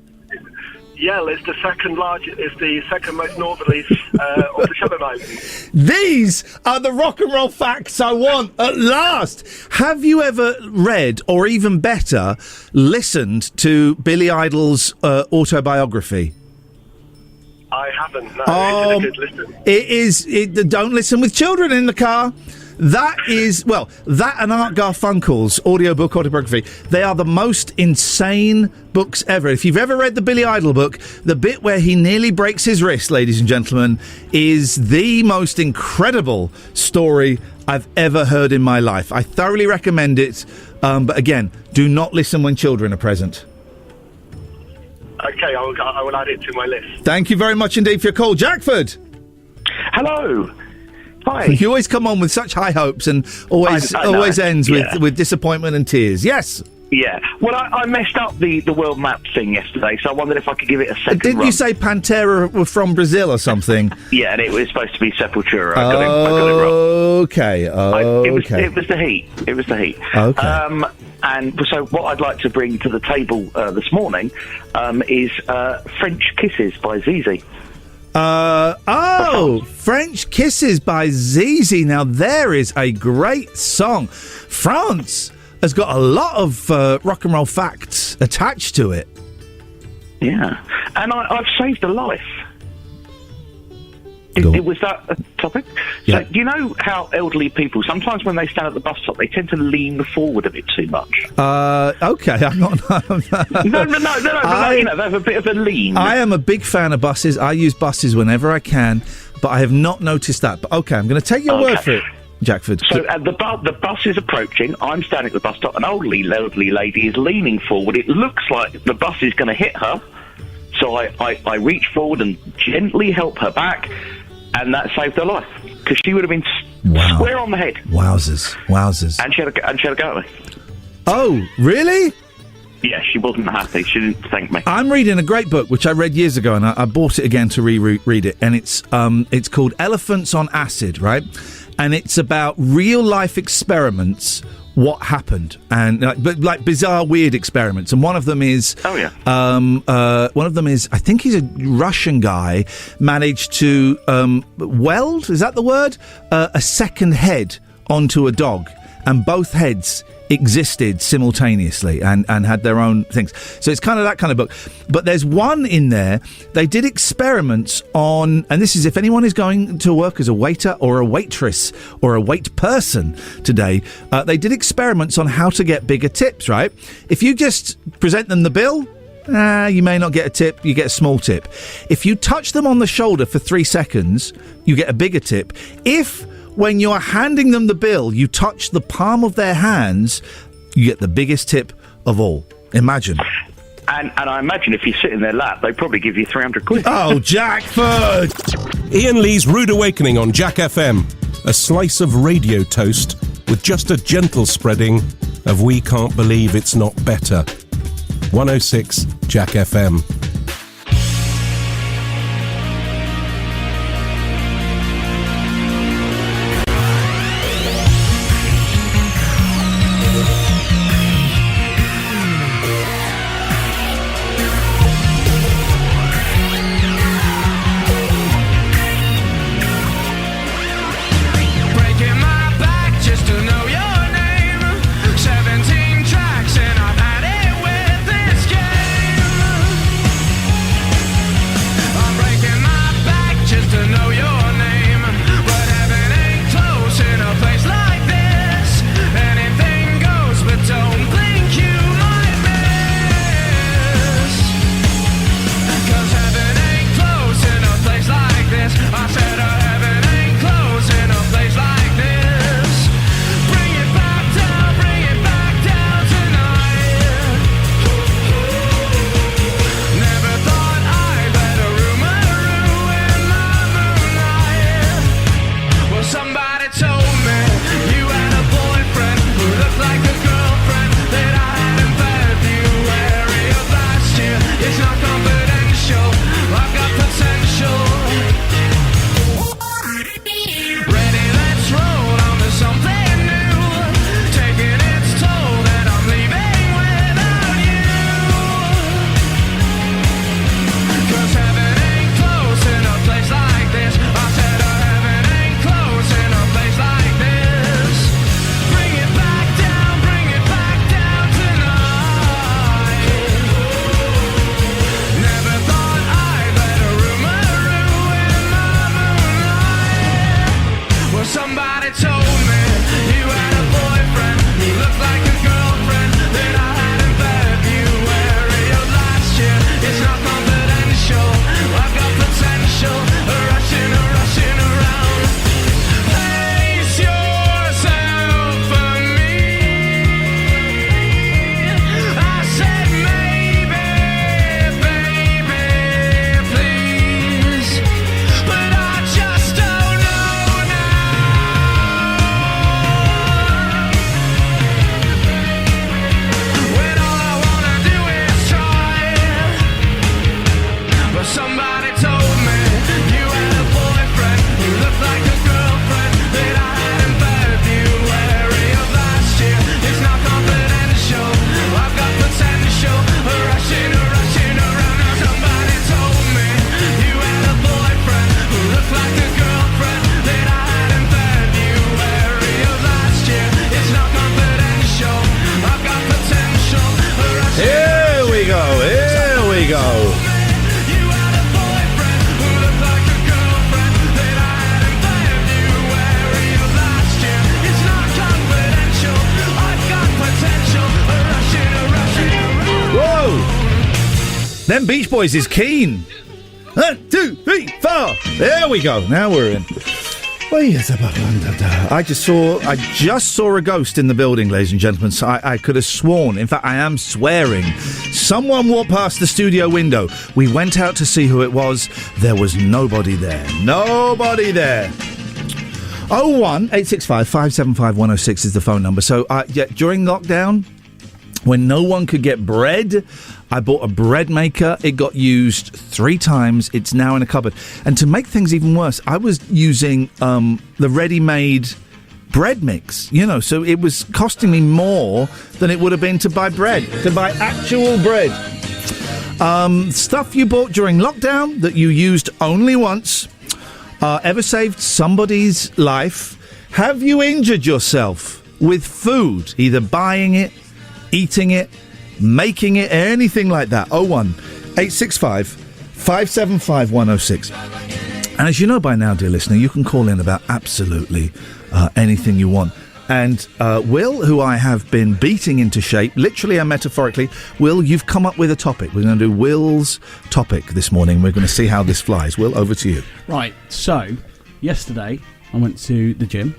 Yell is the second most northerly of the Shetland Islands. These are the rock and roll facts I want at last. Have you ever read, or even better, listened to Billy Idol's autobiography? I haven't. No, it's a good listen. Don't listen with children in the car. That and Art Garfunkel's audiobook autobiography, they are the most insane books ever. If you've ever read the Billy Idol book, the bit where he nearly breaks his wrist, ladies and gentlemen, is the most incredible story I've ever heard in my life. I thoroughly recommend it, but again, do not listen when children are present. Okay, I will add it to my list. Thank you very much indeed for your call. Jackford! Hello! Hi. You always come on with such high hopes and always ends with disappointment and tears. Yes. Yeah. Well, I messed up the world map thing yesterday, so I wondered if I could give it a second Didn't run. you say Pantera were from Brazil or something? Yeah, and it was supposed to be Sepultura. I got it wrong. Okay. It was the heat. It was the heat. Okay. And so what I'd like to bring to the table this morning is French Kisses by ZZ. French Kisses by ZZ. Now, there is a great song. France has got a lot of rock and roll facts attached to it. Yeah. And I've saved a life. Was that a topic? Yeah. So, you know how elderly people, sometimes when they stand at the bus stop, they tend to lean forward a bit too much? Okay, I'm not... No, they have a bit of a lean. I am a big fan of buses. I use buses whenever I can, but I have not noticed that. But okay, I'm going to take your word for it, Jackford. So the bus is approaching. I'm standing at the bus stop. An elderly lady is leaning forward. It looks like the bus is going to hit her. So I reach forward and gently help her back, and that saved her life because she would have been square on the head. Wowzers! And she had a go at me. Oh, really? Yeah, she wasn't happy. She didn't thank me. I'm reading a great book which I read years ago, and I bought it again to reread it, and it's called Elephants on Acid, right? And it's about real life experiments. What happened, and but like bizarre, weird experiments, and one of them is I think he's a Russian guy, managed to weld, is that the word, a second head onto a dog, and both heads existed simultaneously and had their own things. So it's kind of that kind of book. But there's one in there, they did experiments on, and this is if anyone is going to work as a waiter or a waitress or a wait person today, they did experiments on how to get bigger tips, right? If you just present them the bill, you may not get a tip, you get a small tip. If you touch them on the shoulder for 3 seconds, you get a bigger tip. If when you're handing them the bill, you touch the palm of their hands, you get the biggest tip of all. Imagine. And I imagine if you sit in their lap, they probably give you 300 quid. Oh, Jackford! Ian Lee's Rude Awakening on Jack FM. A slice of radio toast with just a gentle spreading of We Can't Believe It's Not Better. 106 Jack FM. Breaking my back just to know your name. 17 tracks and I've had it with this game. Them Beach Boys is keen. 1, 2, 3, 4. There we go. Now we're in. I just saw a ghost in the building, ladies and gentlemen. So I could have sworn. In fact, I am swearing. Someone walked past the studio window. We went out to see who it was. There was nobody there. Nobody there. 01865 575 106 is the phone number. So during lockdown, when no one could get bread, I bought a bread maker. It got used 3 times. It's now in a cupboard. And to make things even worse, I was using the ready-made bread mix, you know, so it was costing me more than it would have been to buy bread, to buy actual bread. Stuff you bought during lockdown that you used only once, ever saved somebody's life. Have you injured yourself with food, either buying it, eating it, making it, anything like that? 01865 575 106. And as you know by now, dear listener, you can call in about absolutely anything you want. And Will, who I have been beating into shape, literally and metaphorically, Will, you've come up with a topic. We're going to do Will's topic this morning. We're going to see how this flies. Will, over to you. Right, so yesterday I went to the gym.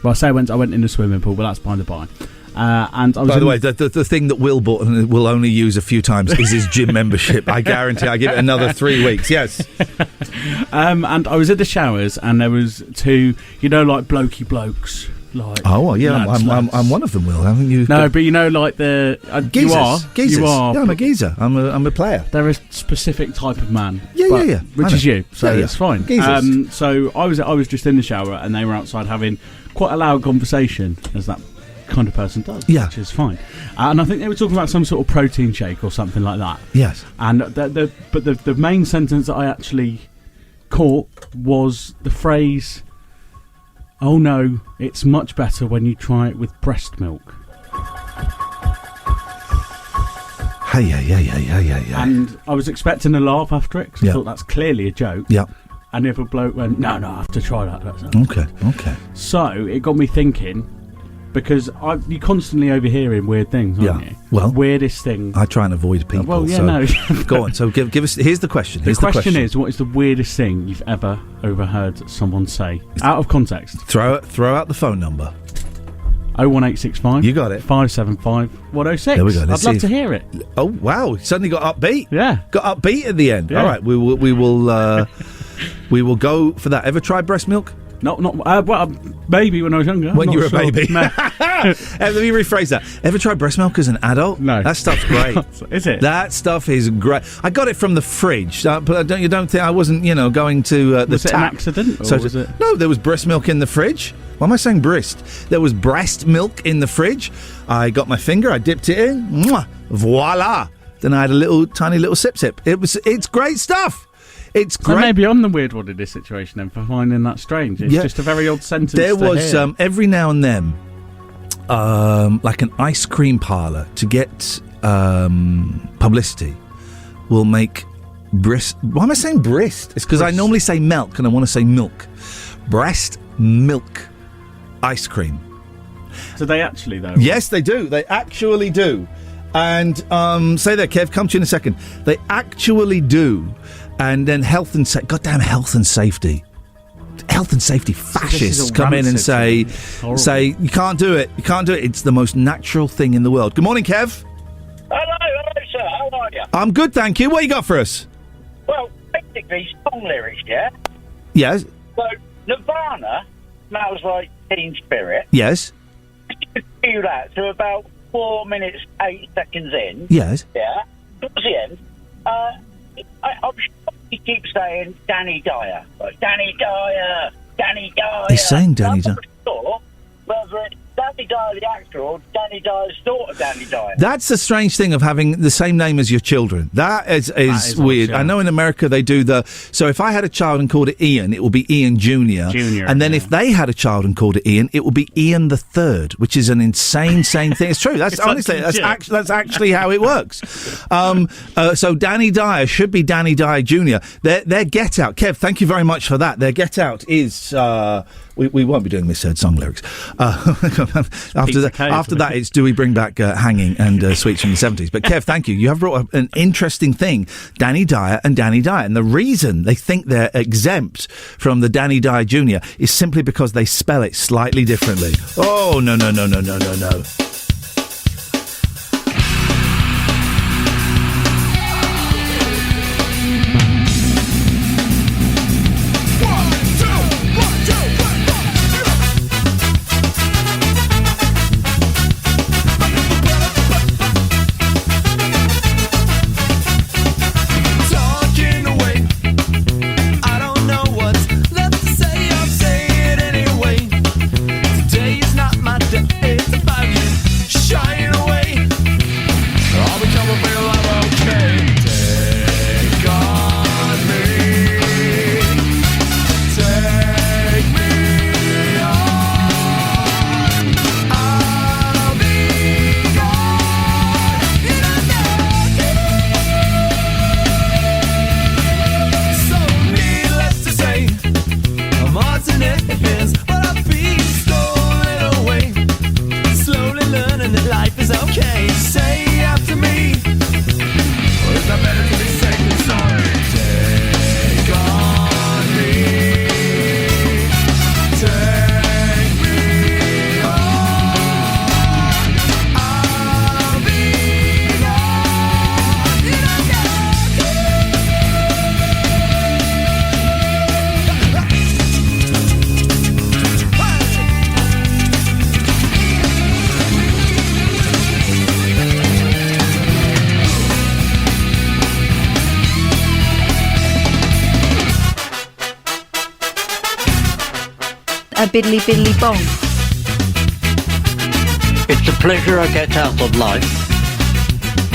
Well, I say I went in the swimming pool, but that's by the by. And I was by the way, the thing that Will bought and will only use a few times is his gym membership. I guarantee I give it another 3 weeks. Yes. And I was in the showers, and there was 2, you know, like blokey blokes. Like, oh, well, yeah, lads. I'm one of them, Will, haven't you? No, but you know, like the... geezers. You are. Yeah, I'm a geezer. I'm a player. They're a specific type of man. Yeah. Which is you, so it's fine. Geezers. So I was just in the shower, and they were outside having quite a loud conversation, as that kind of person does, which is fine. And I think they were talking about some sort of protein shake or something like that. Yes. And the main sentence that I actually caught was the phrase, "Oh no, it's much better when you try it with breast milk." Hey. And I was expecting a laugh after it, because I thought that's clearly a joke. Yeah. And the other bloke went, no, I have to try that. Okay. So it got me thinking, because you constantly overhearing weird things, aren't you? Well, weirdest thing. I try and avoid people. Well, yeah, so no. Go on. So give us. Here's the question. The question is, what is the weirdest thing you've ever overheard someone say out of context? Throw out the phone number. 01865. You got it. 575 106. There we go. I'd love to hear it. Oh wow! Suddenly got upbeat. Yeah. Got upbeat at the end. Yeah. All right. We will go for that. Ever tried breast milk? Not well, maybe when I was younger. When I'm you were not a baby. sure. No. Let me rephrase that. Ever tried breast milk as an adult? No. That stuff's great. Is it? That stuff is great. I got it from the fridge, but you don't think I wasn't, going to the was tap. it an accident? Or was it? No, there was breast milk in the fridge. Why am I saying breast? There was breast milk in the fridge. I got my finger, I dipped it in. Mwah, voila. Then I had a tiny little sip. It's great stuff. It's great. So maybe I'm the weird one in this situation then, for finding that strange. It's just a very odd sentence. There to was hear. Every now and then, like an ice cream parlour to get publicity will make breast. Why am I saying breast? It's because I normally say milk and I want to say milk. Breast milk ice cream. Do they actually though? Yes, they do. They actually do. And say that, Kev. Come to you in a second. They actually do. And then goddamn health and safety fascists come in and say you can't do it. It's the most natural thing in the world. Good morning, Kev. Hello, sir. How are you? I'm good, thank you. What you got for us? Well, basically, song lyrics, yeah? Yes. So, Nirvana smells like Teen Spirit. Yes. You do that to about 4 minutes, 8 seconds in. Yes. Yeah. Towards the end, I'm sure he keeps saying Danny Dyer. Like, Danny Dyer. He's saying Danny Dyer. I'm not sure whether it's Danny Dyer the actor or Danny Dyer's daughter, Danny Dyer. That's the strange thing of having the same name as your children. That is weird. Odd, yeah. I know in America they do so if I had a child and called it Ian, it will be Ian Jr. And then if they had a child and called it Ian, it will be Ian the Third, which is an insane thing. It's true. That's honestly, that's actually how it works. So Danny Dyer should be Danny Dyer Jr. Their Get Out. Kev, thank you very much for that. Their Get Out is... We won't be doing misheard song lyrics. I After that, it's do we bring back hanging and sweets from the 70s? But Kev, thank you. You have brought up an interesting thing, Danny Dyer and Danny Dyer. And the reason they think they're exempt from the Danny Dyer Jr. is simply because they spell it slightly differently. Oh, no. Talking away, I don't know what's left to say. I'll say it anyway. Today is not my day. It's about you shying away. I'll become a real life, okay. Take on me. Take me on. I'll be gone in a so needless to say, I'm alternate events, but I feel stolen away. Slowly learning that life is okay. Say after me, or is that better to be safe than sorry? Take on me. Take me on. I'll be gone in a A biddly biddly bong. It's a pleasure I get out of life.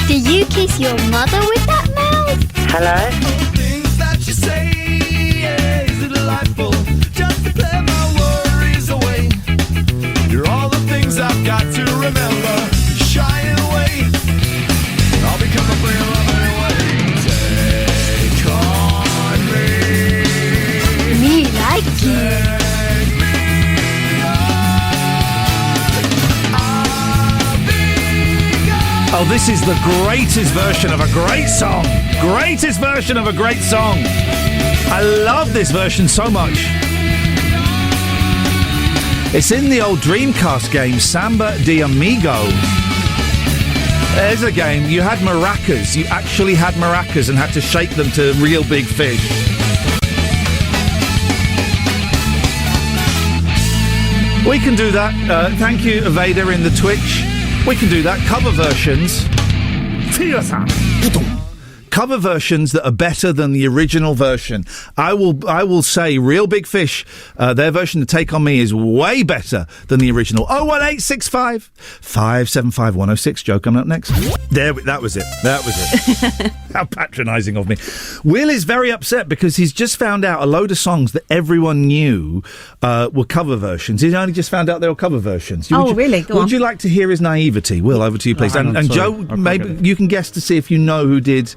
Do you kiss your mother with that mouth? Hello? things that you say is delightful. Just to clear my worries away. You're all the things I've got to remember. Shying away. I'll become a real lover anyway. Take on me. Me like you. Oh, this is the greatest version of a great song. Greatest version of a great song. I love this version so much. It's in the old Dreamcast game, Samba de Amigo. There's a game, you had maracas. You actually had maracas and had to shake them to real big fish. We can do that. Thank you, Vader, in the Twitch. We can do that. Cover versions. Cover versions that are better than the original version. I will say Real Big Fish, their version to Take On Me is way better than the original. 01865 575 106. Joe coming up next. There, that was it. How patronising of me. Will is very upset because he's just found out a load of songs that everyone knew were cover versions. He's only just found out they were cover versions. Really? Go on. Would you like to hear his naivety? Will, over to you, please. hang on, and sorry. Joe, maybe you can guess to see if you know who did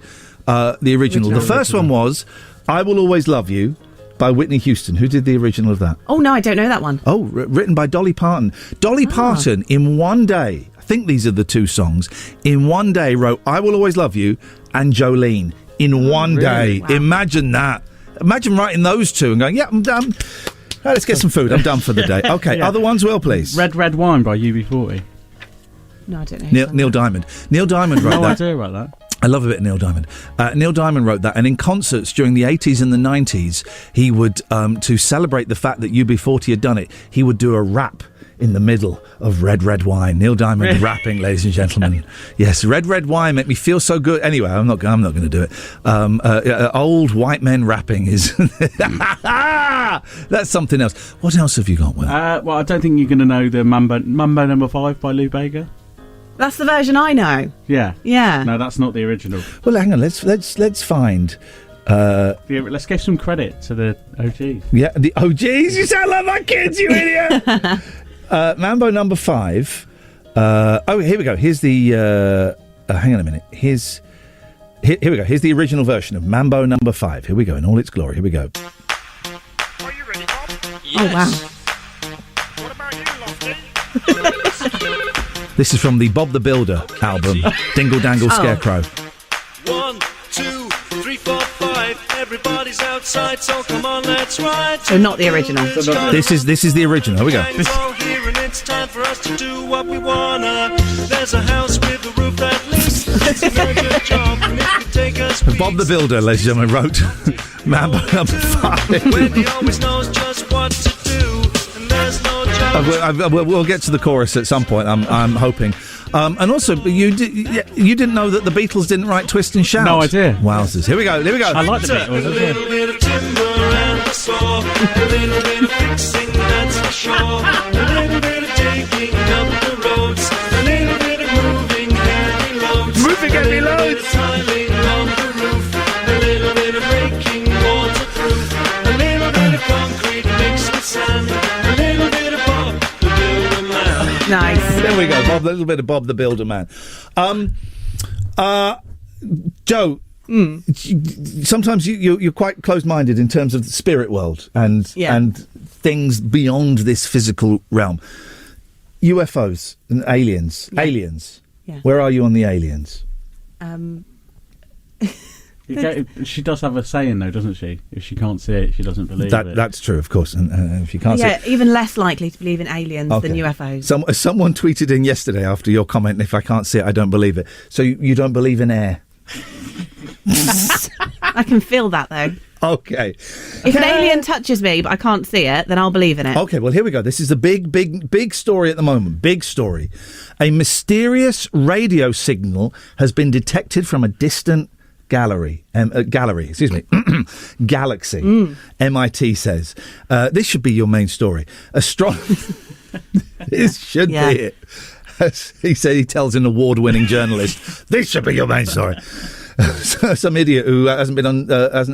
the original. The first one was I Will Always Love You by Whitney Houston. Who did the original of that? Oh, no, I don't know that one. Oh, written by Dolly Parton. Dolly Parton, in one day, I think these are the two songs, in one day wrote I Will Always Love You and Jolene. In one day. Wow. Imagine that. Imagine writing those two and going, yeah, I'm done. Right, let's get some food. I'm done for the day. Okay, Yeah. other ones, Will, please. Red Red Wine by UB40. No, I don't know. Neil Diamond. Neil Diamond wrote No that. idea about that. I love a bit of Neil Diamond. Neil Diamond wrote that, and in concerts during the 80s and the 90s, he would, to celebrate the fact that UB40 had done it, he would do a rap in the middle of Red Red Wine. Neil Diamond rapping, ladies and gentlemen. Yes, Red Red Wine make me feel so good. Anyway, I'm not going to do it. Old white men rapping is that's something else. What else have you got, Will? Well, I don't think you're going to know the Mambo Number 5 by Lou Bega. That's the version I know. Yeah. Yeah. No, that's not the original. Well, hang on. Let's find. Let's give some credit to the OGs. Yeah, the OGs. You sound like my kids, you idiot. Mambo number 5. Oh, here we go. Here's the. Hang on a minute. Here we go. Here's the original version of Mambo number 5. Here we go in all its glory. Here we go. Oh, wow. This is from the Bob the Builder album, Dingle Dangle Oh. Scarecrow. 1, 2, 3, 4, 5. Everybody's outside, so come on, let's ride. So not the original. This is the original. Here we go. It's all here and it's time for us to do what we wanna. There's a house with a roof that leaks. It's a very good job, and if you take us, Bob the Builder, ladies and gentlemen, wrote Mambo number 5. when he always knows just what to do, and there's no job. We'll get to the chorus at some point. I'm hoping. And also, you didn't know that the Beatles didn't write Twist and Shout. No idea. Wowzers! Here we go. I like the A Beatles. little bit of timber and a saw, a little bit of fixing, that's for sure. A little bit of taking up the roads, a little bit of moving heavy loads, Moving heavy a little bit loads. of tiling on the roof, a little bit of making waterproof, a little bit of concrete mixed with sand, a little bit of Bob the Builder Man. Nice. There we go. Bob, a little bit of Bob the Builder Man. Joe. Sometimes you're quite closed-minded in terms of the spirit world and things beyond this physical realm. UFOs and aliens. Yeah. Aliens. Yeah. Where are you on the aliens? She does have a saying, though, doesn't she? If she can't see it, she doesn't believe it. That's true, of course. And if you can't see Yeah, it. even less likely to believe in aliens than UFOs. Someone tweeted in yesterday after your comment, if I can't see it, I don't believe it. So you don't believe in air? I can feel that, though. Okay. If an alien touches me, but I can't see it, then I'll believe in it. Okay, well, here we go. This is the big story at the moment. Big story. A mysterious radio signal has been detected from a distant galaxy. MIT says. This should be your main story. This should be it. As he said, he tells an award-winning journalist, this should be your main story. Some idiot who hasn't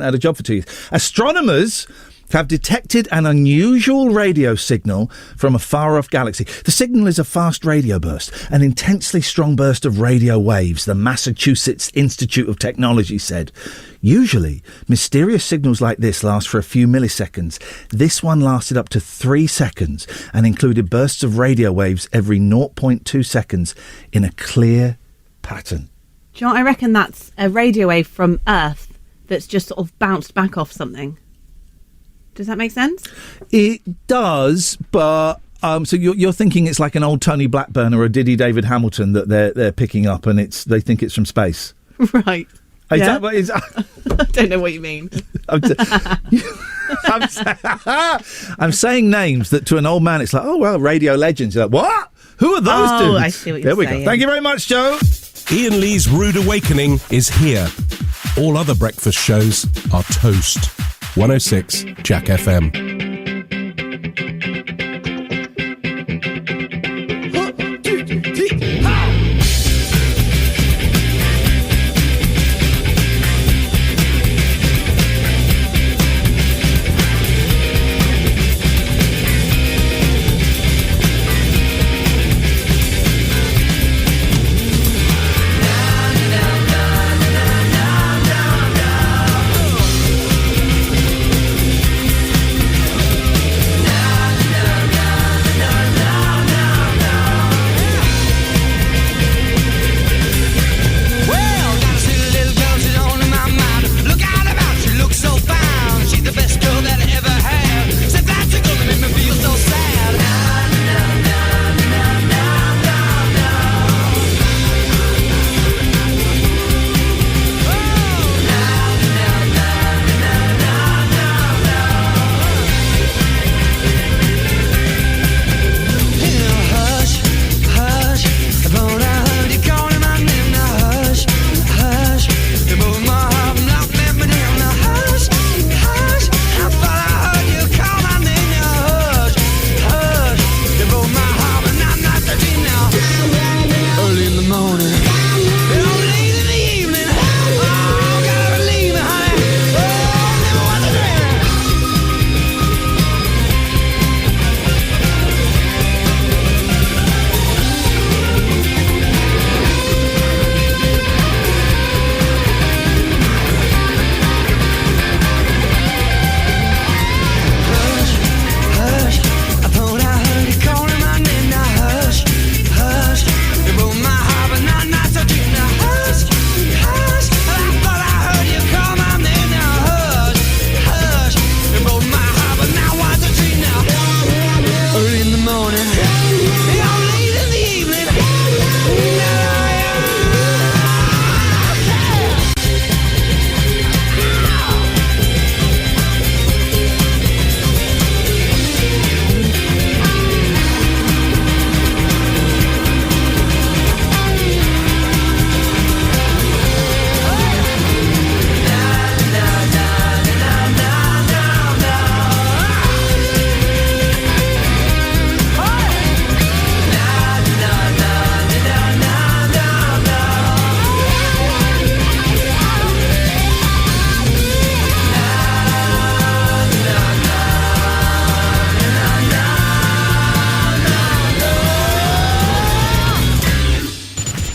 had a job for 2 years. Astronomers have detected an unusual radio signal from a far-off galaxy. The signal is a fast radio burst, an intensely strong burst of radio waves, the Massachusetts Institute of Technology said. Usually, mysterious signals like this last for a few milliseconds. This one lasted up to 3 seconds and included bursts of radio waves every 0.2 seconds in a clear pattern. Do you know what I reckon? That's a radio wave from Earth that's just sort of bounced back off something. Does that make sense? It does, but so you're thinking it's like an old Tony Blackburn or a Diddy David Hamilton that they're picking up, and they think it's from space. Right. Is Yeah. that I don't know what you mean. I'm saying names that to an old man it's like, oh well, radio legends. You're like, what? Who are those dudes? I see what There you're we saying. go. Thank you very much, Joe. Ian Lee's Rude Awakening is here. All other breakfast shows are toast. 106 Jack FM.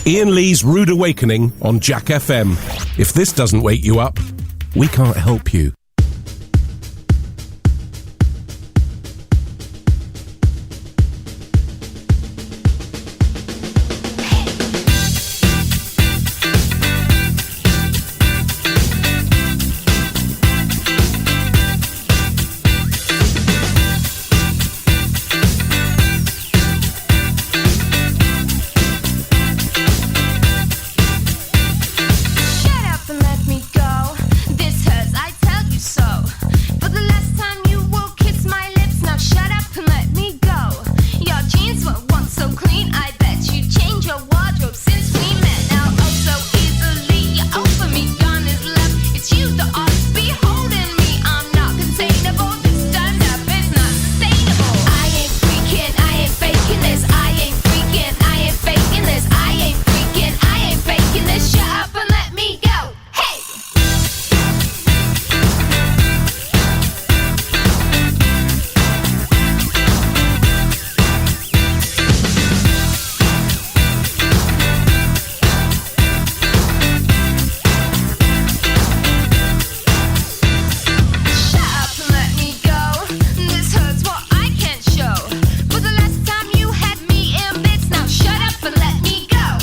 Iain Lee's Rude Awakening on Jack FM. If this doesn't wake you up, we can't help you. Shut up and let me go. This hurts, I tell you so. For the last time you will kiss my lips, now shut up and let me go. Your jeans were once so clean, I bet you changed your wardrobe since we met. Now oh so easily, you offer me gone is left. It's you that ought to be holding me. I'm not containable, this stand up is not sustainable. I ain't freaking, I ain't faking this. I ain't freaking, I ain't faking this. I ain't freaking, I ain't faking this. Shut up and let me go. Hey! Shut up and let me go. This hurts what I can't show. For the last time you had me in bits, now shut up and let me go.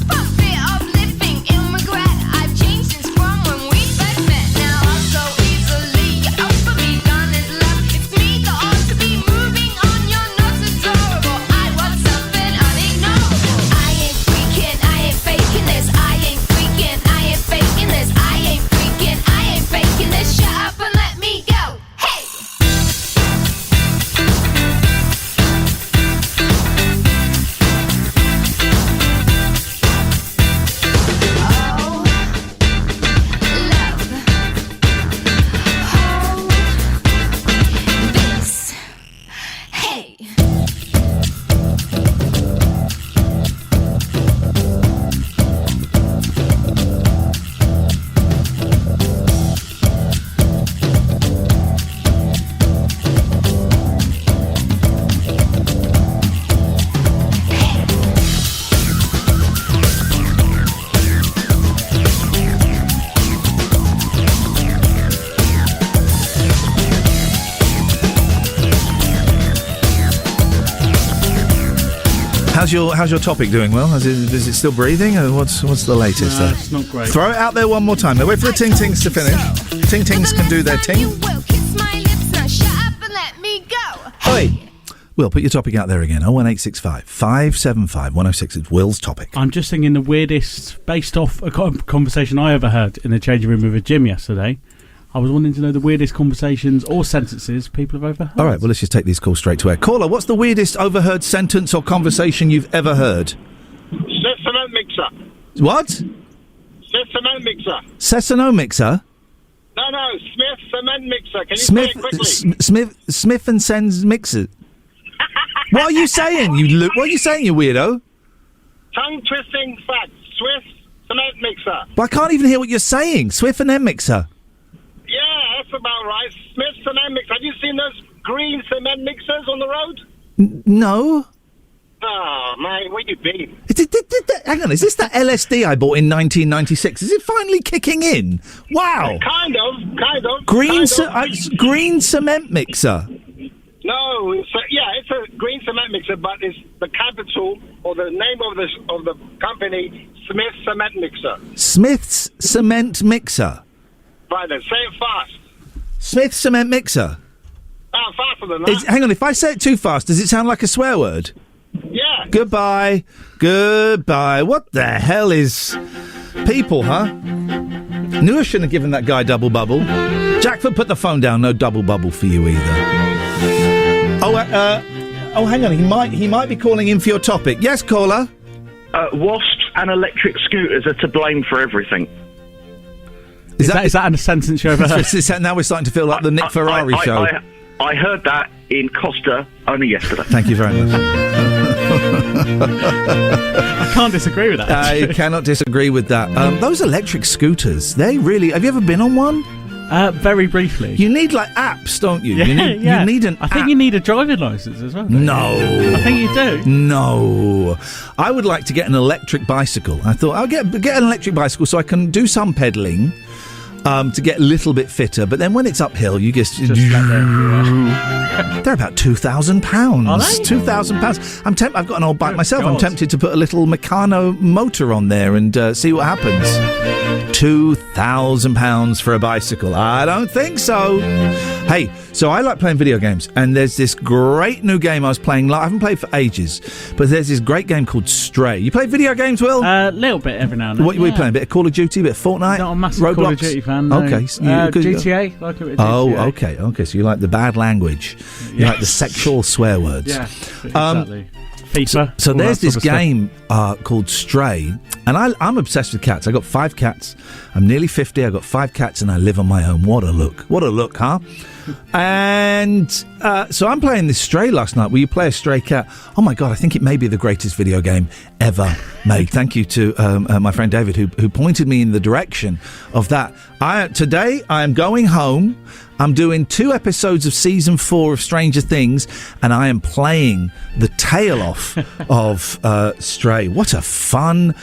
Fuck bit of living in regret. I've changed since from when we first met. Now I'm so easily, you offer me gone is love. It's me that ought to be moving on. You're not adorable. I want something unignorable. I ain't freaking, I ain't faking this. I ain't freaking, I ain't faking this. I ain't freaking, I ain't faking this. Shut up and let me go. Hey! This. Hey! How's your topic doing? Well, is it still breathing? Or what's the latest? No, there? it's not great. Throw it out there one more time. Now wait for the ting tings to finish. Ting tings can do their ting. Will kiss my lips, now shut up and let me go. Oi! Will, put your topic out there again. 01865 575 106. It's Will's topic. I'm just thinking the weirdest, based off a conversation I overheard in the changing room with a gym yesterday. I was wanting to know the weirdest conversations or sentences people have overheard. All right, well, let's just take these calls straight to air. Caller, what's the weirdest overheard sentence or conversation you've ever heard? Smith cement mixer. What? Smith cement mixer. Sessano mixer? No, Smith cement mixer. Can you say it quickly? Smith and Sens mixer. What are you saying, what are you saying, you weirdo? Tongue twisting fact. Swiss cement mixer. But I can't even hear what you're saying. Swift and M mixer. Yeah, that's about right. Smith cement mixer. Have you seen those green cement mixers on the road? No. Oh, mate, where you been? Hang on, is this that LSD I bought in 1996? Is it finally kicking in? Wow. Kind of. Green cement mixer. No, it's a green cement mixer, but it's the capital or the name of the company, Smith Cement Mixer. Smith's Cement Mixer. Right then, say it fast. Smith Cement Mixer. Faster than that. Hang on, if I say it too fast, does it sound like a swear word? Yeah. Goodbye. What the hell is people, huh? Knew I shouldn't have given that guy double bubble. Jackford, put the phone down. No double bubble for you either. Hang on. He might be calling in for your topic. Yes, caller. Wasps and electric scooters are to blame for everything. Is that a sentence you overheard? Now we're starting to feel like the Nick Ferrari show. I heard that in Costa only yesterday. Thank you very much. I can't disagree with that. I cannot disagree with that. Those electric scooters, they really... Have you ever been on one? Very briefly. You need like apps, don't you? Yeah, you need, yeah. You need an I think you need a driving licence as well. don't you? No. I think you do. No. I would like to get an electric bicycle. I thought I'll get an electric bicycle so I can do some pedalling to get a little bit fitter. But then when it's uphill, you just let them they're about £2,000. Are they? £2,000. I've got an old bike myself. I'm God. tempted to put a little Meccano motor on there and see what happens. £2,000 for a bicycle? I don't think so. Hey, so I like playing video games, and there's this great new game I was playing. I haven't played for ages, but there's this great game called Stray. You play video games, Will? A little bit every now and then. What were you playing? A bit of Call of Duty, a bit of Fortnite? Not a massive Roblox? Call of Duty fan. No. Okay. GTA, like a bit of Oh, GTA. okay. So you like the bad language. You like the sexual swear words. Yeah, exactly. FIFA. So all there's that this sort of stuff. game called Stray, and I'm obsessed with cats. I got 5 cats. I'm nearly 50. I got 5 cats, and I live on my own. What a look! What a look, huh? And so I'm playing this Stray last night, where you play a stray cat. Oh my god! I think it may be the greatest video game ever made. Thank you to my friend David, who pointed me in the direction of that. Today I am going home. I'm doing 2 episodes of season 4 of Stranger Things, and I am playing the tail off of Stray. What a fun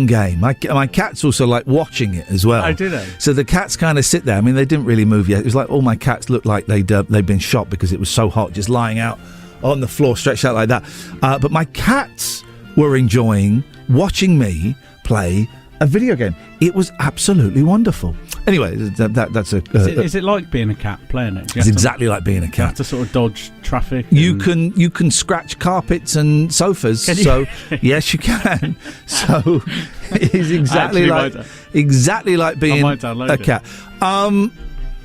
game. My cats also like watching it as well. Oh, do they? So the cats kind of sit there. I mean, they didn't really move yet. It was like all my cats looked like they'd been shot because it was so hot, just lying out on the floor, stretched out like that. But my cats were enjoying watching me play a video game. It was absolutely wonderful. Anyway, that's a... Is it like being a cat playing it? It's exactly like being a You cat. have to sort of dodge traffic. You can scratch carpets and sofas. Can you? So yes, you can. So it is exactly like being might download a it. cat.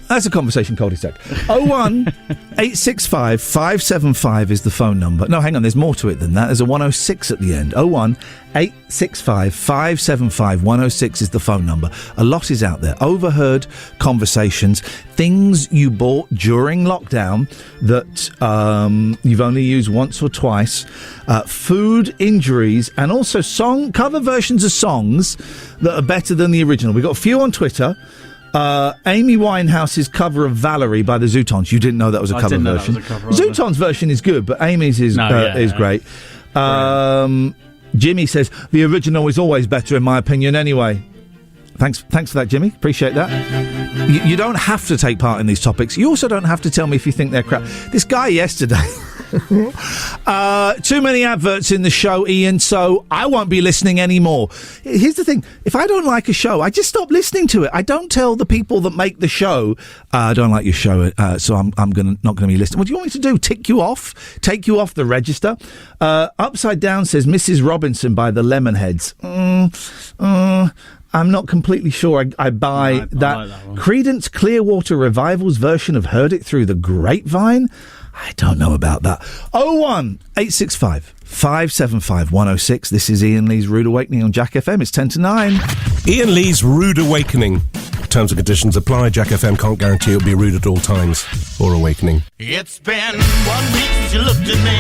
That's a conversation cul-de-sac. 01865 575 is the phone number. No, hang on, there's more to it than that. There's a 106 at the end. 01865 575 106 is the phone number. A lot is out there. Overheard conversations, things you bought during lockdown that you've only used once or twice, food injuries, and also cover versions of songs that are better than the original. We've got a few on Twitter. Amy Winehouse's cover of Valerie by the Zootons. You didn't know that was a cover version. Zootons' version is good, but Amy's is great. Jimmy says the original is always better, in my opinion. Anyway, thanks for that, Jimmy. Appreciate that. You don't have to take part in these topics. You also don't have to tell me if you think they're crap. This guy yesterday. Too many adverts in the show, Ian, so I won't be listening anymore. Here's the thing. If I don't like a show, I just stop listening to it. I don't tell the people that make the show, I don't like your show, so I'm not going to be listening. What do you want me to do? Tick you off? Take you off the register? Upside Down says Mrs. Robinson by the Lemonheads. I'm not completely sure I buy that. I like that one. Creedence Clearwater Revival's version of Heard It Through the Grapevine? I don't know about that. 01865 575 106. This is Ian Lee's Rude Awakening on Jack FM. It's 10 to 9. Ian Lee's Rude Awakening. Terms and conditions apply. Jack FM can't guarantee it'll be rude at all times or awakening. It's been 1 week since you looked at me.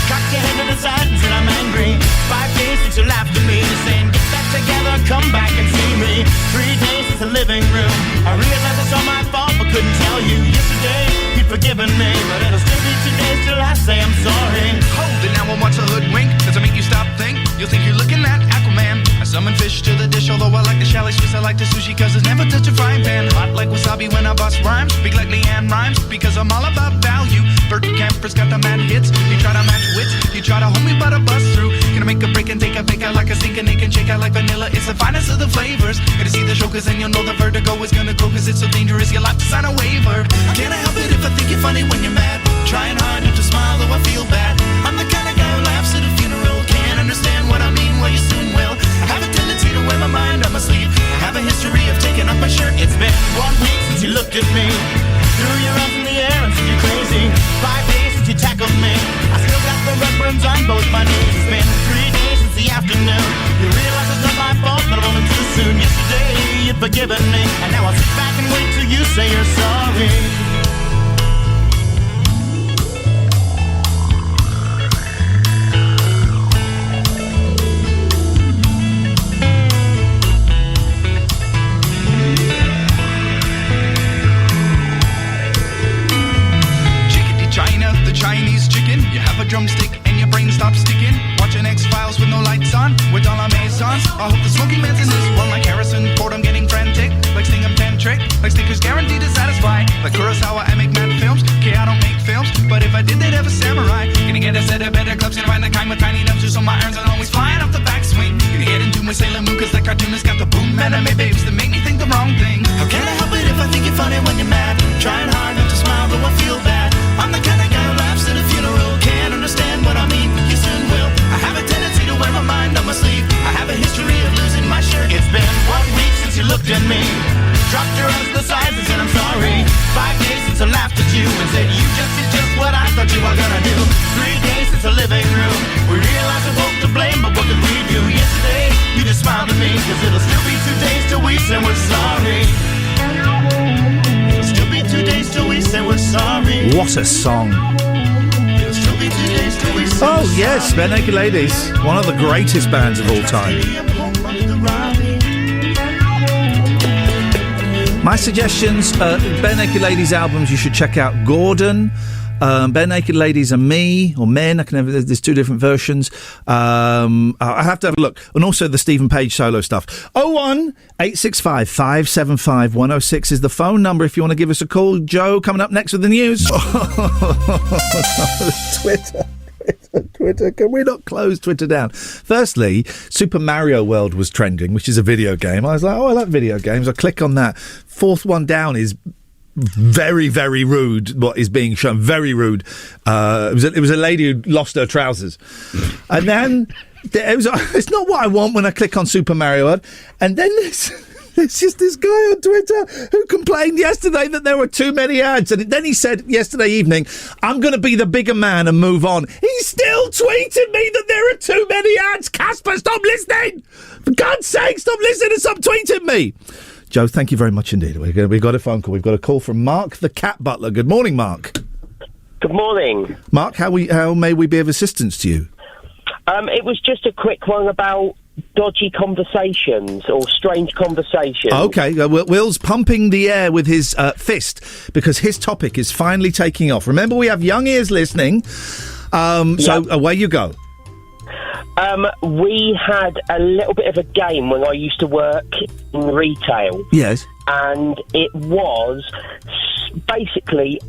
Cocked your head to the side and said I'm angry. 5 days since you laughed at me, saying get back together, come back and see me. 3 days since the living room. I realized it's all my fault, but couldn't tell you. Yesterday you'd forgiven me, but it'll still be 2 days till I say I'm sorry. Hold it now and watch a hoodwink. Does it make you stop think? You'll think you're looking at Aquaman. I summon fish to the dish, although I like the chalet Swiss. I like the sushi cause it's never touch a frying pan. Hot like wasabi when I bust rhymes. Big like Leanne rhymes because I'm all about value. Bert Camper's got the mad hits. You try to match wits. You try to hold me but I bust through. Gonna make a break and take a fake out like a sink and they can shake out like vanilla. It's the finest of the flavors. Gonna see the show cause then you'll know the vertigo is gonna go cause it's so dangerous you'll have to sign a waiver. Can't I help it if I think you're funny when you're mad? Trying hard not to smile though I feel bad. I'm the kind of guy who laughs at a funeral. Can't understand what I mean, well you soon will. I have a tendency to wear my mind on my sleeve. I have a history of taking off my shirt. It's been 1 week since you looked at me. Threw your arms in the air and said you're crazy. 5 days since you tackled me. I still got the red burns on both my knees. It's been 3 days since the afternoon. You realize it's not my fault, but I'm only too soon. Yesterday you'd forgiven me, and now I'll sit back and wait till you say you're sorry. drumstick and your brain stops sticking. Watching X-Files with no lights on, with all our Masons. I hope the smoking man's in this one like Harrison Ford. I'm getting frantic, like Stingham Tantric, like Snickers guaranteed to satisfy. Like Kurosawa, I make mad films. Okay, I don't make films, but if I did, they'd have a samurai. Gonna get a set of better clubs and find the kind with tiny dumpsters, so my irons are always flying off the backswing. Gonna get into my Sailor Moon, cause that cartoonist got the boom anime babes that make me think the wrong thing. How can I help it if I think you're funny when you're mad? Trying hard not to smile, though I feel bad. I'm the kind of guy who laughs at a funeral. Can't understand what I mean, you soon will. I have a tendency to wear my mind on my sleeve. I have a history of losing my shirt. It's been 1 week since you looked at me. Dropped your hands to the sides and said I'm sorry. 5 days since I laughed at you and said you just did just what I thought you were gonna do. 3 days since the living room. We realized we're both to blame, but what could we do? Yesterday, you just smiled at me, cause it'll still be 2 days till we say we're sorry. It'll still be 2 days till we say we're sorry. What a song. It'll still be 2 days till we say Oh, we're yes, Bare Naked Ladies. One of the greatest bands of all time. My suggestions, Bare Naked Ladies albums you should check out. Gordon, Bare Naked Ladies and Me, or Men. There's 2 different versions. I have to have a look. And also the Stephen Page solo stuff. 01865 575 106 is the phone number if you want to give us a call. Joe, coming up next with the news. Twitter. Can we not close Twitter down? Firstly, Super Mario World was trending, which is a video game. I was like, I like video games. I click on that. 4th one down is very, very rude. What is being shown? Very rude. It was a lady who lost her trousers. And then it's not what I want when I click on Super Mario World. And then there's just this guy on Twitter who complained yesterday that there were too many ads. And then he said yesterday evening, I'm going to be the bigger man and move on. He's still tweeting me that there are too many ads. Casper, stop listening! For God's sake, stop listening and stop tweeting me! Joe, thank you very much indeed. We've got a phone call. We've got a call from Mark, the cat butler. Good morning, Mark. Good morning. Mark, how may we be of assistance to you? It was just a quick one about dodgy conversations or strange conversations. Okay, Will's pumping the air with his fist because his topic is finally taking off. Remember, we have young ears listening, so away you go. We had a little bit of a game when I used to work in retail. Yes. And it was basically,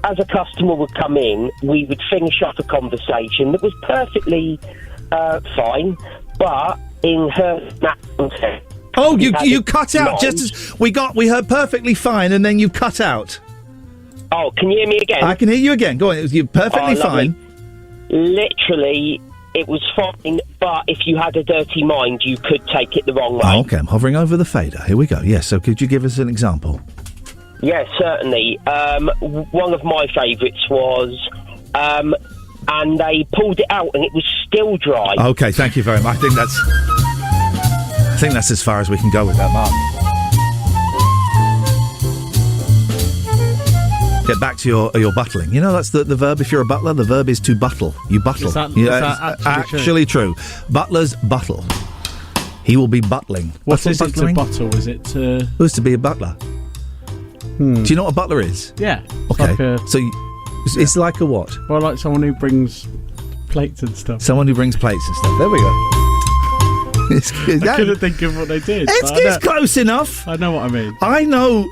as a customer would come in, we would finish off a conversation that was perfectly fine, but in her context. Oh, you cut out just as we heard perfectly fine, and then you cut out. Oh, can you hear me again? I can hear you again. Go on, you're perfectly fine. Literally, it was fine, but if you had a dirty mind, you could take it the wrong way. Oh, okay, I'm hovering over the fader. Here we go. Yes, so could you give us an example? Yes, certainly. One of my favourites was, and they pulled it out and it was still dry. Okay, thank you very much. I think that's as far as we can go with that, Mark. Get back to your buttling. You know, that's the verb. If you're a butler, the verb is to buttle. You buttle. Is that actually true? Butlers buttle. He will be buttling. What is it to buttle? Is it to... Who's to be a butler? Do you know what a butler is? Yeah. Okay. Like it's like a what? Well, like someone who brings plates and stuff. Someone who brings plates and stuff. There we go. I couldn't think of what they did. It's close enough. I know what I mean. I know...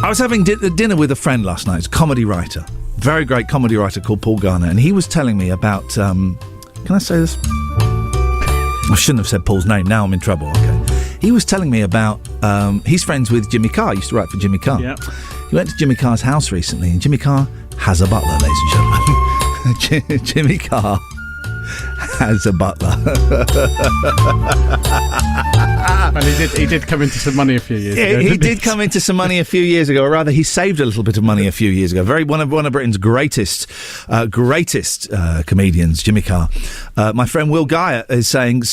I was having dinner with a friend last night. He's a comedy writer. Very great comedy writer called Paul Garner. And he was telling me about... can I say this? I shouldn't have said Paul's name. Now I'm in trouble. Okay. He was telling me about... he's friends with Jimmy Carr. He used to write for Jimmy Carr. Yep. He went to Jimmy Carr's house recently, and Jimmy Carr has a butler, ladies and gentlemen. Jimmy Carr has a butler. And he did come into some money a few years ago. He did come into some money a few years ago, or rather, he saved a little bit of money a few years ago. One of Britain's greatest comedians, Jimmy Carr. My friend Will Geyer is saying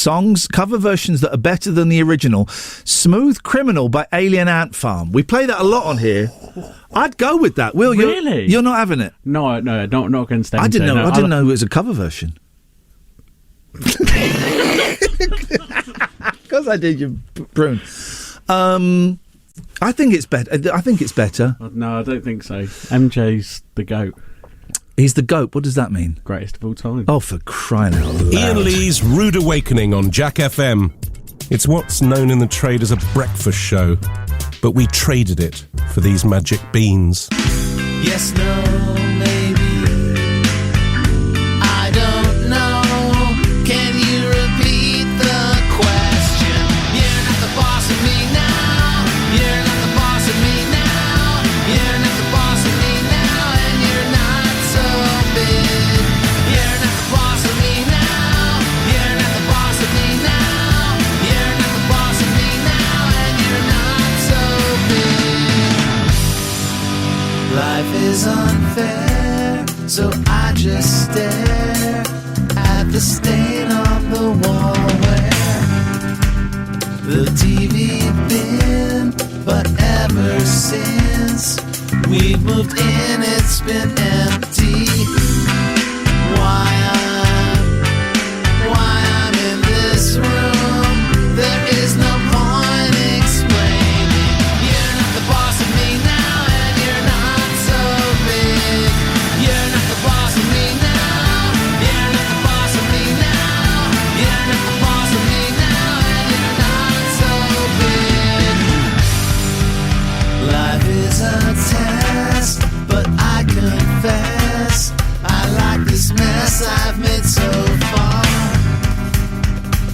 cover versions that are better than the original. Smooth Criminal by Alien Ant Farm. We play that a lot on here. I'd go with that. Will, really? You're not having it? No, not against anything. I didn't know. I didn't know it was a cover version. Because I did, you prune. I think it's better. No, I don't think so. MJ's the GOAT. He's the GOAT. What does that mean? Greatest of all time. Oh, for crying out loud. Iain Lee's Rude Awakening on Jack FM. It's what's known in the trade as a breakfast show, but we traded it for these magic beans. Yes, no, maybe. I don't know. Can you repeat the question? You're not the boss of me now. You're not the boss of me now. You're not the boss of me now, and you're not so big. You're not the boss of me now. You're not the boss of me now. You're not the boss of me now, and you're not so big. Life is unfair, so I just stare at the stain on the wall where the TV been. But ever since we've moved in, it's been empty. Why I'm in this room, there is no point explaining. You're not the boss of me now, and you're not so big. You're not the boss of me now. You're not the boss of me now. You're not the boss of me now, and you're not so big. Life is a test, but I confess I like this mess I've made so far.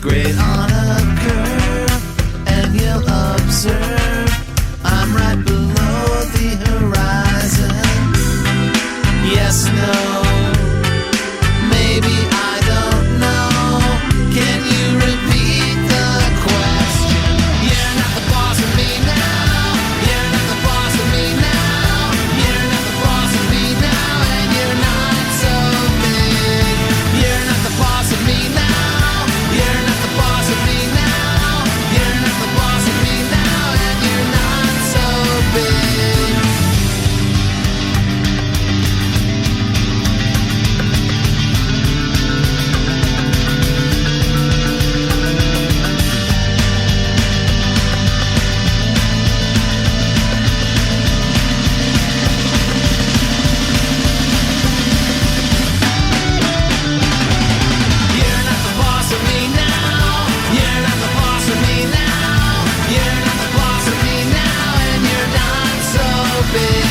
Great on a curve, and you'll observe I'm right below the horizon. Yes, no, maybe I don't know. Can you repeat the question? You're not the boss of me now. You're not the boss of me now. You're not the boss of me now, and you're not so big. You're not the boss of me now. You're not the boss of me now. You're not the boss of me now, and you're not so big. You're not the boss of me now. You're not the boss of me now. You're not the boss of me now, and you're not so big.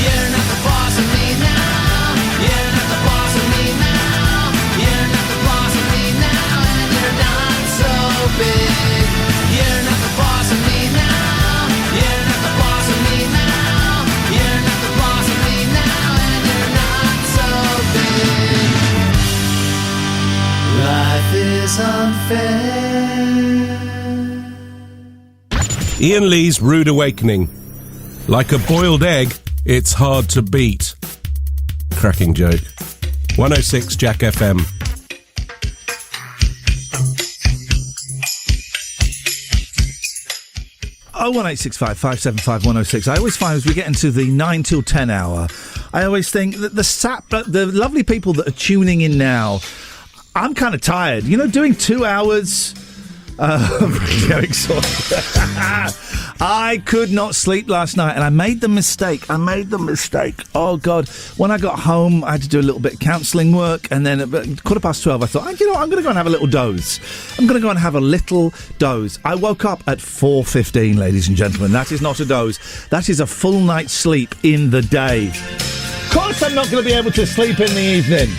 You're not the boss of me now. You're not the boss of me now. You're not the boss of me now, and you're not so big. You're not the boss of me now. You're not the boss of me now. You're not the boss of me now, and you're not so big. Life is unfair. Iain Lee's Rude Awakening. Like a boiled egg, it's hard to beat. Cracking joke. 106 Jack FM. Oh, 01865 575 106. I always find as we get into the 9 till 10 hour, I always think that the lovely people that are tuning in now, I'm kind of tired. You know, doing 2 hours of radio exhaustion. I could not sleep last night, and I made the mistake. Oh, God. When I got home, I had to do a little bit of counselling work, and then at 12:15, I thought, you know what, I'm going to go and have a little doze. I woke up at 4:15, ladies and gentlemen. That is not a doze. That is a full night's sleep in the day. Of course I'm not going to be able to sleep in the evening.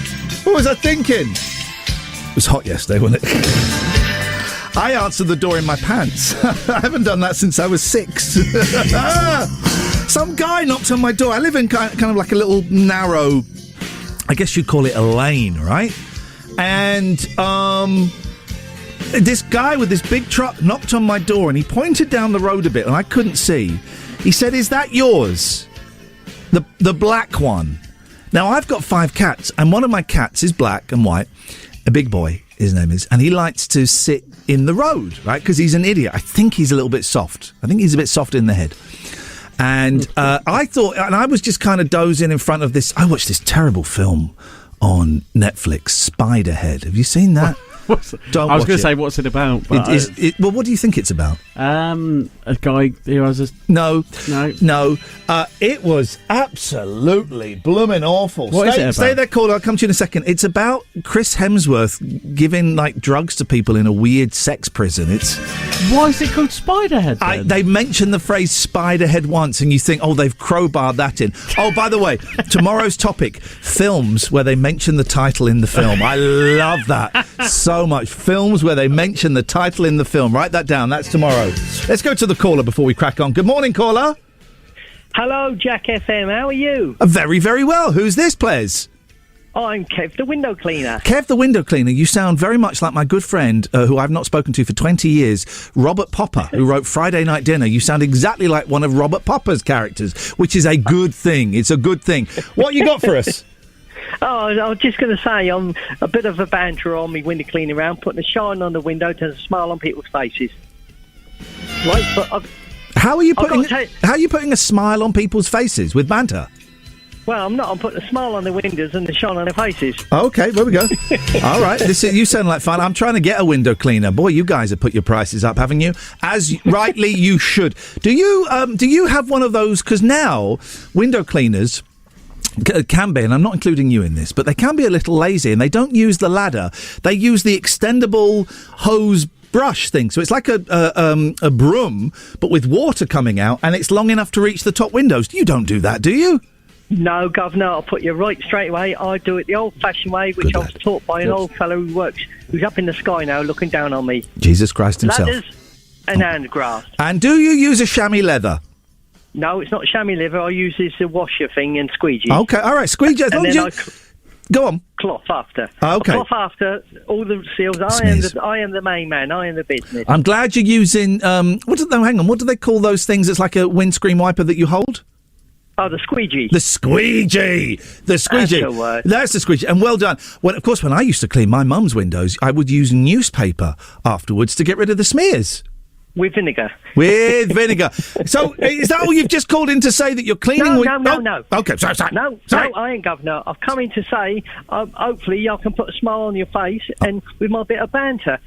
What was I thinking? It was hot yesterday, wasn't it? I answered the door in my pants. I haven't done that since I was 6. Some guy knocked on my door. I live in kind of like a little narrow, I guess you'd call it a lane, right? And this guy with this big truck knocked on my door, and he pointed down the road a bit, and I couldn't see. He said, "Is that yours? The black one?" Now, I've got 5 cats, and one of my cats is black and white. A big boy, his name is, and he likes to sit in the road, right? Because he's an idiot. I think he's a little bit soft. I think he's a bit soft in the head. And I thought, and I was just kind of dozing in front of this. I watched this terrible film on Netflix, Spiderhead. Have you seen that? Don't I was watch going to it. say, what's it about? But Well, what do you think it's about? a guy who has a... No. No. It was absolutely blooming awful. What is it about? Stay there, caller. I'll come to you in a second. It's about Chris Hemsworth giving drugs to people in a weird sex prison. Why is it called Spiderhead? Then? They mentioned the phrase Spiderhead once, and you think, oh, they've crowbarred that in. Oh, by the way, tomorrow's topic: films where they mention the title in the film. I love that so much. Films where they mention the title in the film. Write that down. That's tomorrow. Let's go to the caller before we crack on. Good morning, caller. Hello, Jack FM. How are you? Very, very well. Who's this, please? I'm Kev, the window cleaner. Kev, the window cleaner. You sound very much like my good friend, who I've not spoken to for 20 years, Robert Popper, who wrote Friday Night Dinner. You sound exactly like one of Robert Popper's characters, which is a good thing. It's a good thing. What you got for us? Oh, I was just going to say, I'm a bit of a banter on me window cleaning around, putting a shine on the window to smile on people's faces. Right, but How are you putting a smile on people's faces with banter? well, I'm not. I'm putting a smile on the windows and the shine on their faces. Okay, there we go. All right, you sound like fun. I'm trying to get a window cleaner. Boy, you guys have put your prices up, haven't you? As rightly you should. Do you have one of those? Because now window cleaners can be, and I'm not including you in this, but they can be a little lazy, and they don't use the ladder. They use the extendable hose brush thing. So it's like a broom, but with water coming out, and it's long enough to reach the top windows. You don't do that, do you? No, Governor, I'll put you right straight away. I do it the old-fashioned way, which I was taught by an old fellow who's up in the sky now, looking down on me. Jesus Christ himself. Ladders and hand grass. And do you use a chamois leather? No, it's not chamois leather. I use this washer thing and squeegee. Okay, all right, squeegee. As long as you... Go on. Cloth after. Okay. Cloth after all the seals. I am the main man. I am the business. I'm glad you're using... What do they call those things? It's like a windscreen wiper that you hold? Oh, the squeegee. The squeegee. The squeegee. That's the word. That's the squeegee. And well done. Well, of course, when I used to clean my mum's windows, I would use newspaper afterwards to get rid of the smears. With vinegar. With vinegar. So, is that all you've just called in to say, that you're cleaning... No. Okay, sorry. No, I ain't, Governor. I've come in to say, hopefully, I can put a smile on your face and with my bit of banter.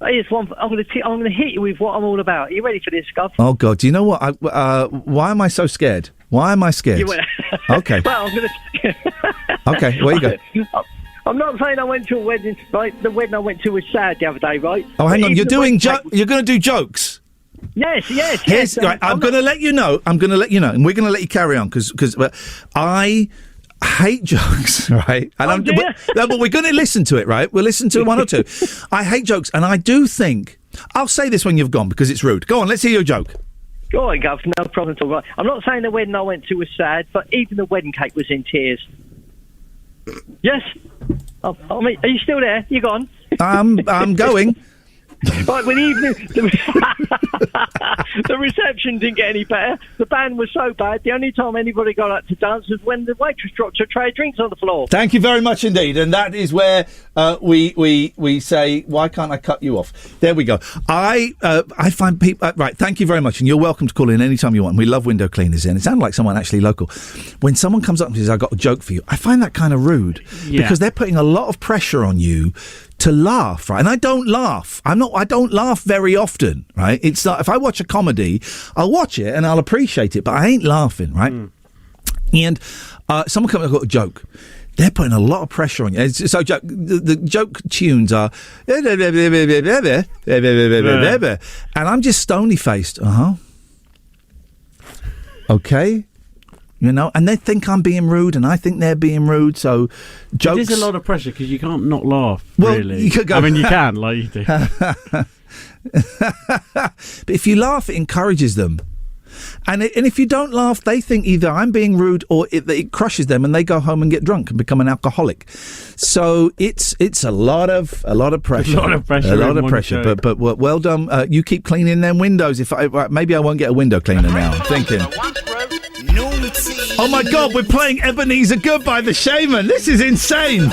Here's one. I'm going to hit you with what I'm all about. Are you ready for this, Gov? Oh, God. Do you know what? Why am I so scared? Why am I scared? Okay. Well, I'm going to... Okay, where you go? I'm not saying I went to a wedding, right? The wedding I went to was sad the other day, right? Oh, hang But on. even the wedding cake You're going to do jokes? Yes. Right, I'm going to let you know, and we're going to let you carry on, because I hate jokes, right? And but we're going to listen to it, right? We'll listen to one or two. I hate jokes, and I do think... I'll say this when you've gone, because it's rude. Go on, let's hear your joke. Go on, Gov, no problem at all. Right. I'm not saying the wedding I went to was sad, but even the wedding cake was in tears. Yes? I mean, are you still there? You gone? I'm going. Right, well, the reception didn't get any better. The band was so bad, the only time anybody got up to dance was when the waitress dropped a tray of drinks on the floor. Thank you very much indeed. And that is where we say, why can't I cut you off? There we go. I find people... right, thank you very much. And you're welcome to call in anytime you want. We love window cleaners in. It sounded like someone actually local. When someone comes up and says, I've got a joke for you, I find that kind of rude. Yeah. Because they're putting a lot of pressure on you to laugh, right? And I don't laugh. I don't laugh very often, right? It's like, if I watch a comedy, I'll watch it and I'll appreciate it, but I ain't laughing, right? And someone comes, I've got a joke. They're putting a lot of pressure on you. So the joke tunes are, and I'm just stony faced. Okay. You know, and they think I'm being rude, and I think they're being rude. So, jokes. It is a lot of pressure because you can't not laugh. Well, really, you could go. I mean, you can, like you do. But if you laugh, it encourages them. And if you don't laugh, they think either I'm being rude or it crushes them, and they go home and get drunk and become an alcoholic. So it's a lot of pressure. A lot of pressure. But well done. You keep cleaning them windows. Maybe I won't get a window cleaner now. I'm thinking. Oh my God, we're playing Ebenezer Goodbye the Shaman. This is insane.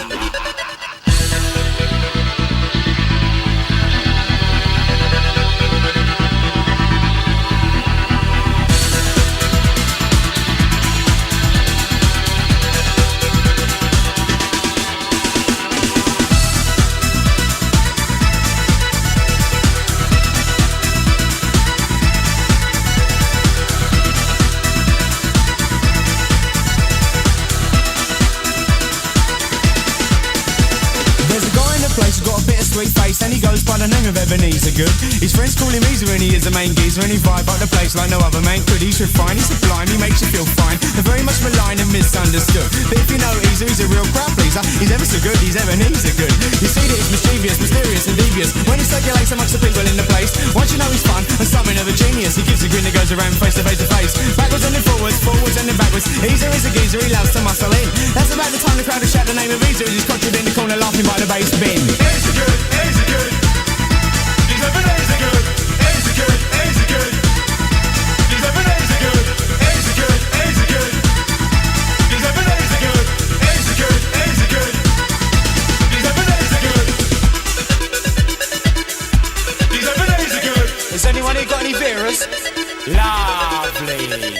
sweet face, and he goes by the name of Ebenezer Good. His friends call him Easer, and he is the main geezer, and he vibe up the place like no other man could. He's refined, he's sublime, he makes you feel fine. They're very much maligned and misunderstood. But if you know Easer, he's a real crowd pleaser. He's ever so good, he's Ebenezer Good. You see that it's mischievous, mysterious and devious when he circulates amongst the people in the place. Once you know he's fun and something of a genius, he gives a grin that goes around face to face to face. Backwards and then forwards, forwards and then backwards. Easer is a geezer, he loves to muscle in. That's about the time the crowd will shout the name of Easer as he's conjured in the corner laughing by the bass bin. Easy good, easy good. He's Ebenezer Good. Easy good, easy good. He's Ebenezer Good. Easy good, easy good. He's Ebenezer Good. Easy good, easy good. He's Ebenezer Good. He's Ebenezer Good. Has anyone here got any Veras? Lovely.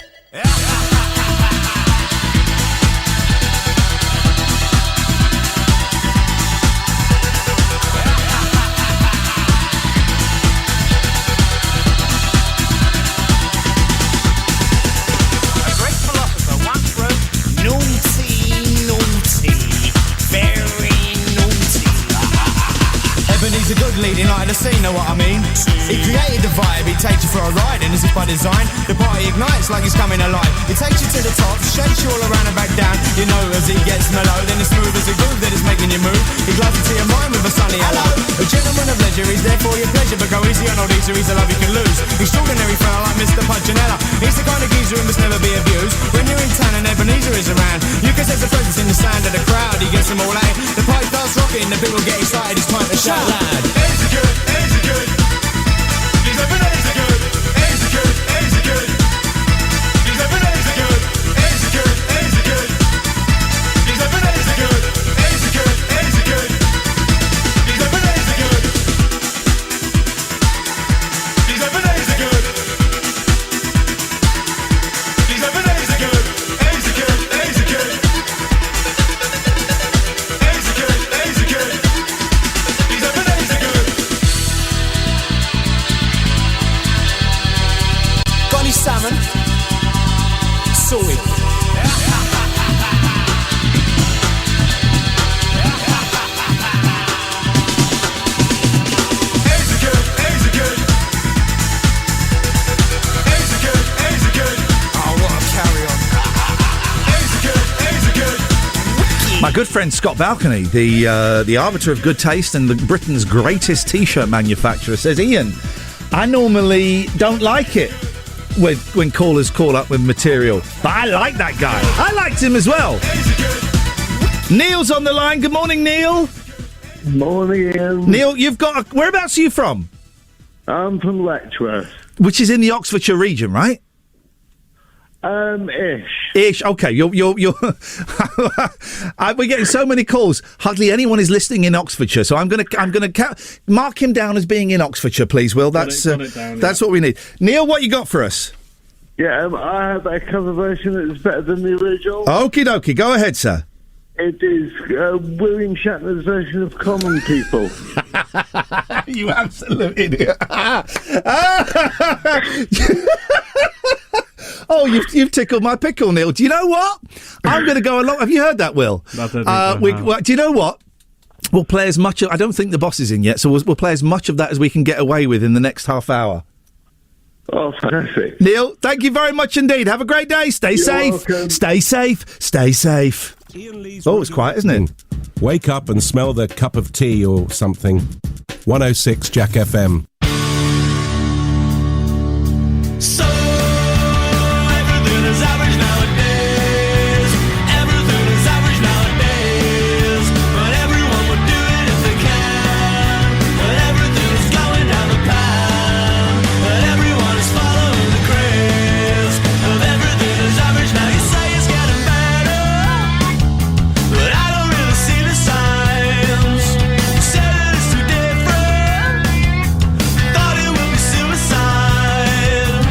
Ebenezer Good leading light of the scene, know what I mean? He created the vibe, he takes you for a ride, and as if by design, the party ignites like it's coming alive. He takes you to the top, shakes you all around and back down. You know as he gets mellow, then it's smooth as a groove that is making you move. He glides into your mind with a sunny hello. A gentleman of leisure, he's there for your pleasure, but go easy on old Easer, he's a love you can lose. Extraordinary fella like Mr. Punchinella. He's the kind of geezer who must never be abused. When you're in town and Ebenezer is around, you can sense the presence in the sound of the crowd. He gets them all out. The party starts rocking, the people get excited, it's time to shout loud. Easy good, easy good. He's Ebenezer Good. Easy good, easy good. He's Ebenezer Good. Easy good, easy good. He's Ebenezer Good. Easy good, easy good. He's Ebenezer Good. He's Ebenezer Good. He's Ebenezer Good. Easy good, easy good. Easy good, easy good. He's Ebenezer Good. Got any salmon? Soy. Easy good, easy good. Easy good, easy good. Oh, what a carry on. Easy good, easy good. My good friend Scott Balcony, the arbiter of good taste and Britain's greatest T-shirt manufacturer, says, Ian, I normally don't like it when callers call up with material, but I like that guy. I liked him as well. Neil's on the line. Good morning, Neil. Morning, Ian. Neil, you've got whereabouts are you from? I'm from Letchworth. Which is in the Oxfordshire region, right? Ish. Okay, you're. We're getting so many calls. Hardly anyone is listening in Oxfordshire, so I'm gonna mark him down as being in Oxfordshire, please, Will. That's what we need. Neil, what you got for us? Yeah, I have a cover version that is better than the original. Okie dokie, go ahead, sir. It is William Shatner's version of Common People. You absolute idiot. Oh, you've tickled my pickle, Neil. Do you know what? I'm going to go along. Have you heard that, Will? I don't think do you know what? We'll play as much of... I don't think the boss is in yet, so we'll play as much of that as we can get away with in the next half hour. Oh, fantastic. Neil, thank you very much indeed. Have a great day. Stay safe. Welcome. Stay safe. Stay safe. Oh, it's quiet, isn't it? Wake up and smell the cup of tea or something. 106 Jack FM. So everything is average nowadays. Everything is average nowadays. But everyone would do it if they can. But everything is going down the pan. But everyone is following the craze of everything is average now. You say it's getting better, but I don't really see the signs. You said that it's too different. Thought it would be suicide.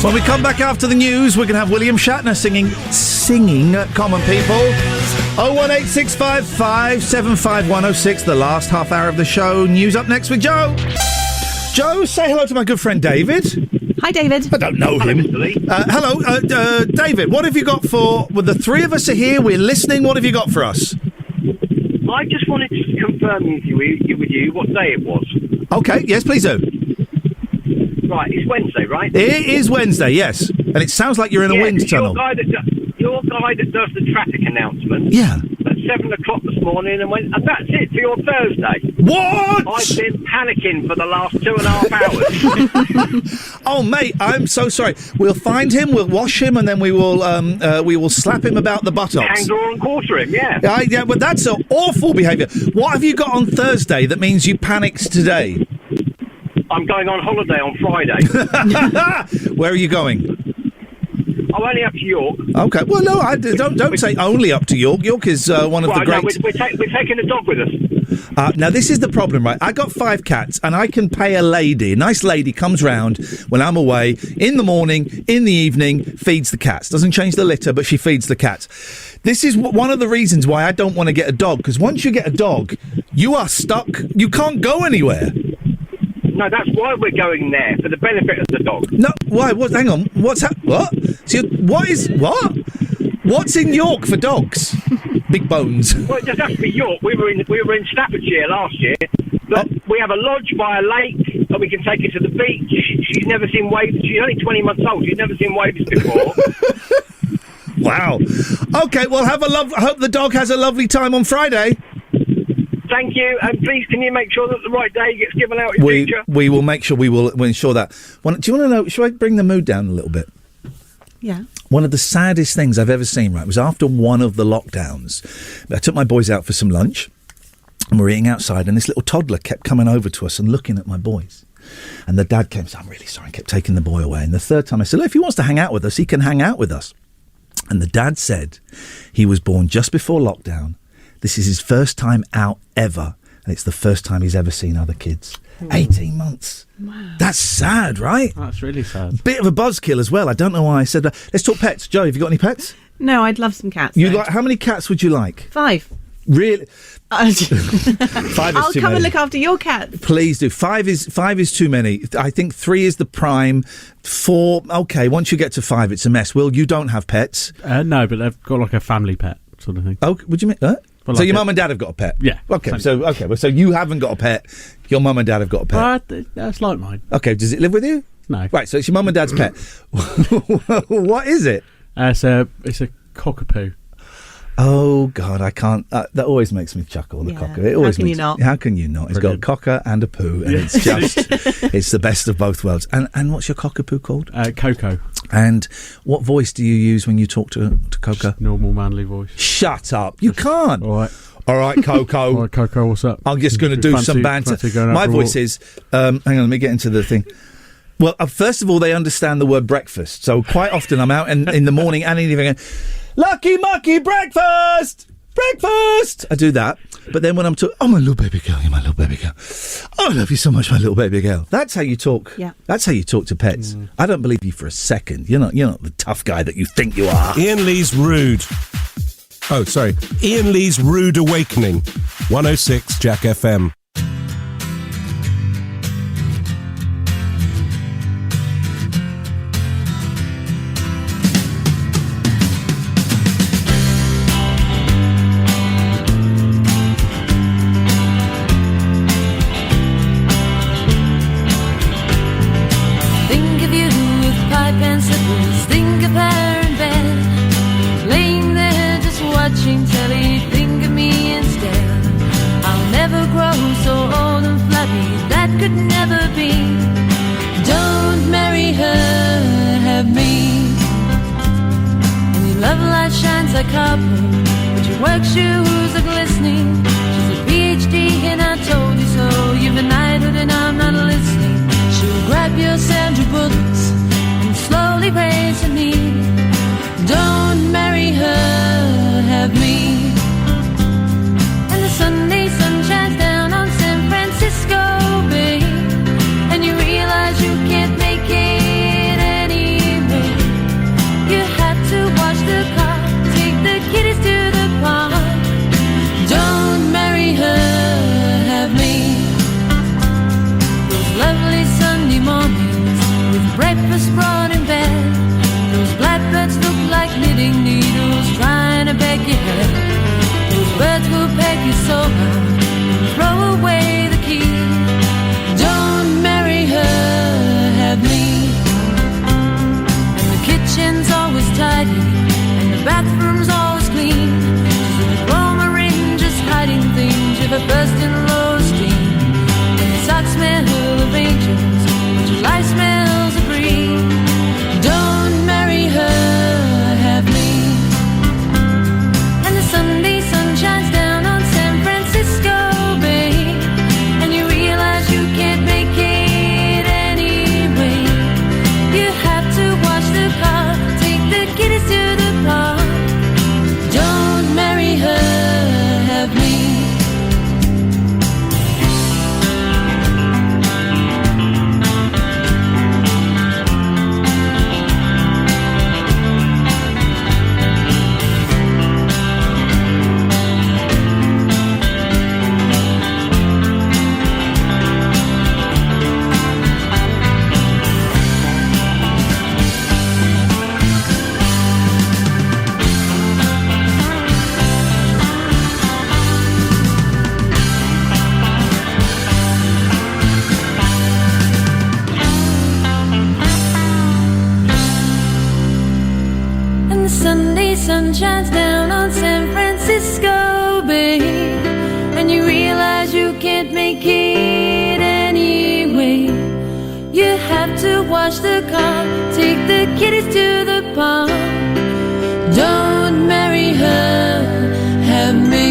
When we come back after the news, we're going to have William Shatner singing Common People. 01865 75106, the last half hour of the show. News up next with Joe. Joe, say hello to my good friend David. Hi, David. I don't know him. Hello, David, what have you got for... Well, the three of us are here, we're listening. What have you got for us? I just wanted to confirm with you what day it was. Okay, yes, please do. Right, it's Wednesday, right? It is Wednesday, yes. And it sounds like you're in a wind tunnel. Your guy that does the traffic announcement. Yeah. At 7 o'clock this morning and that's it for your Thursday. What? I've been panicking for the last 2.5 hours. Oh, mate, I'm so sorry. We'll find him, we'll wash him, and then we will slap him about the buttocks. Hang draw and quarter him, yeah. Yeah, but that's an awful behaviour. What have you got on Thursday that means you panicked today? I'm going on holiday on Friday. Where are you going? I'm only up to York. Okay. Well, no, don't say only up to York. York is one of the great... No, we're taking the dog with us. Now, this is the problem, right? I got 5 cats, and I can pay a nice lady comes round when I'm away, in the morning, in the evening, feeds the cats. Doesn't change the litter, but she feeds the cats. This is one of the reasons why I don't want to get a dog, because once you get a dog, you are stuck. You can't go anywhere. No, that's why we're going there, for the benefit of the dog. No, why? What? Hang on. What's what? So what? What's in York for dogs? Big bones. Well, it doesn't have to be York. We were in Staffordshire last year. But we have a lodge by a lake, and we can take her to the beach. She's never seen waves. She's only 20 months old. She's never seen waves before. Wow. Okay. Well, I hope the dog has a lovely time on Friday. Thank you, and please can you make sure that the right day gets given out in future? We will make sure we'll ensure that. Do you want to know, should I bring the mood down a little bit? Yeah. One of the saddest things I've ever seen, right, was after one of the lockdowns. I took my boys out for some lunch, and we were eating outside, and this little toddler kept coming over to us and looking at my boys. And the dad came and said, I'm really sorry, and kept taking the boy away. And the third time I said, look, if he wants to hang out with us, he can hang out with us. And the dad said he was born just before lockdown. This is his first time out ever, and it's the first time he's ever seen other kids. 18 months. Wow. That's sad, right? That's really sad. Bit of a buzzkill as well. I don't know why I said that. Let's talk pets. Joe, have you got any pets? No, I'd love some cats. How many cats would you like? 5. Really? 5 is I'll too come many. and look after your cats. Please do. 5 is too many. I think 3 is the prime. 4, okay, once you get to 5, it's a mess. Will, you don't have pets? No, but they've got like a family pet sort of thing. Oh, would you mean that? Well, So like your mum and dad have got a pet? Yeah. Okay, so you haven't got a pet. Your mum and dad have got a pet. That's like mine. Okay, does it live with you? No. Right, so it's your mum and dad's pet. What is it? It's a cockapoo. Oh God, I can't. That always makes me chuckle. The cocker. It always How can you not? How can you not? It's got a cocker and a poo, and it's it's the best of both worlds. And what's your cockapoo called? Coco. And what voice do you use when you talk to Coco? Just normal manly voice. Shut up! You can't. All right, Coco. All right, Coco, what's up? I'm just going to do some banter. My voice is. Hang on, let me get into the thing. Well, first of all, they understand the word breakfast. So quite often I'm out in the morning and in the evening going, Lucky Mucky, breakfast! Breakfast! I do that. But then when I'm talking, oh, my little baby girl, you're my little baby girl. Oh, I love you so much, my little baby girl. That's how you talk. Yeah. That's how you talk to pets. I don't believe you for a second. You're not the tough guy that you think you are. Iain Lee's Rude. Oh, sorry. Iain Lee's Rude Awakening. 106 Jack FM. Think of you with pipe and slippers. Think of her in bed, laying there just watching telly. Think of me instead. I'll never grow so old and flabby. That could never be. Don't marry her, have me. And your love light shines like copper, but your work shoes are glistening. She's a PhD and I told you so. You've a knighthood and I'm not listening. She'll grab your Sandra Bullets and slowly raise her knee. Don't marry her, have me. And the Sunday sun shines down on San Francisco Bay, and you realize you can't make it any your soul out, throw away the key. Don't marry her, have me. And the kitchen's always tidy, and the bathroom's always clean. She's in a Roma ring, just hiding things with a bursting low steam. And the socks smell of angels, but your life smells of green. Don't marry her, have me. And the Sunday sun shines down on San Francisco Bay, and you realize you can't make it anyway. You have to wash the car, take the kiddies to the park. Don't marry her, have me. And the Sunday sun shines down on San Francisco Bay, and you realize you can't make it anyway. You have to wash the car, take the kiddies to the park. Don't marry her, have me.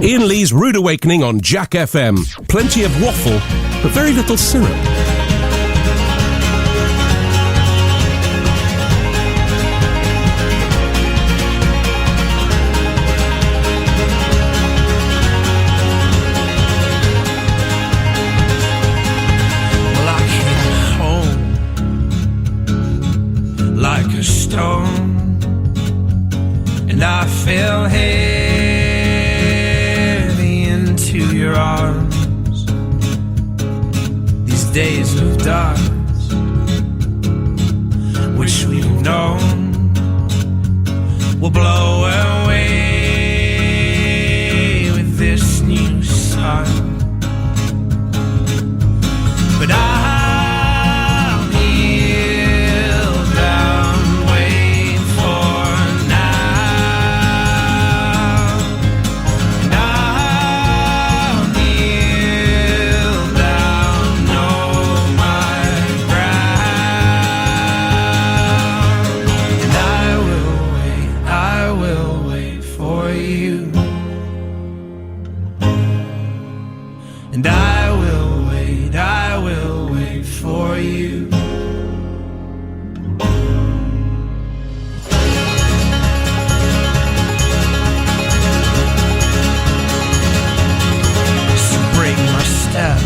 Ian Lee's Rude Awakening on Jack FM. Plenty of waffle, but very little syrup. Well, I came home like a stone, and I fell heavy into your arms. These days of dark, which we've known, will blow away with this new sun. But I'll kneel down, wait for now. And I'll kneel down, know my ground. And I will wait for you. And I will wait for you. So break my step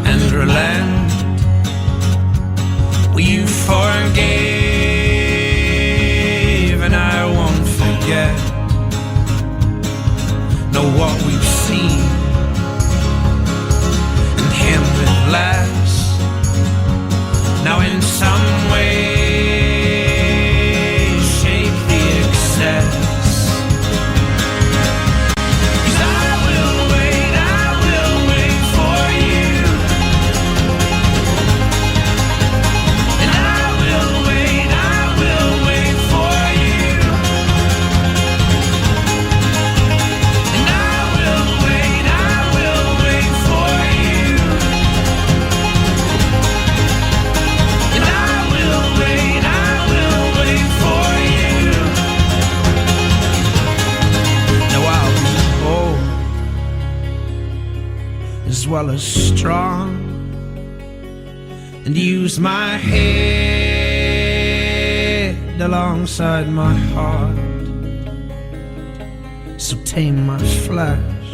and relent. Well, you forgave, and I won't forget. Know what we've seen, and him with less. Now in some way, shape the excess. 'Cause I will wait for you. And I will wait for you. And I will wait for you. And I will wait for you. Now I'll be bold as well as strong, and use my head alongside my heart. So tame my flesh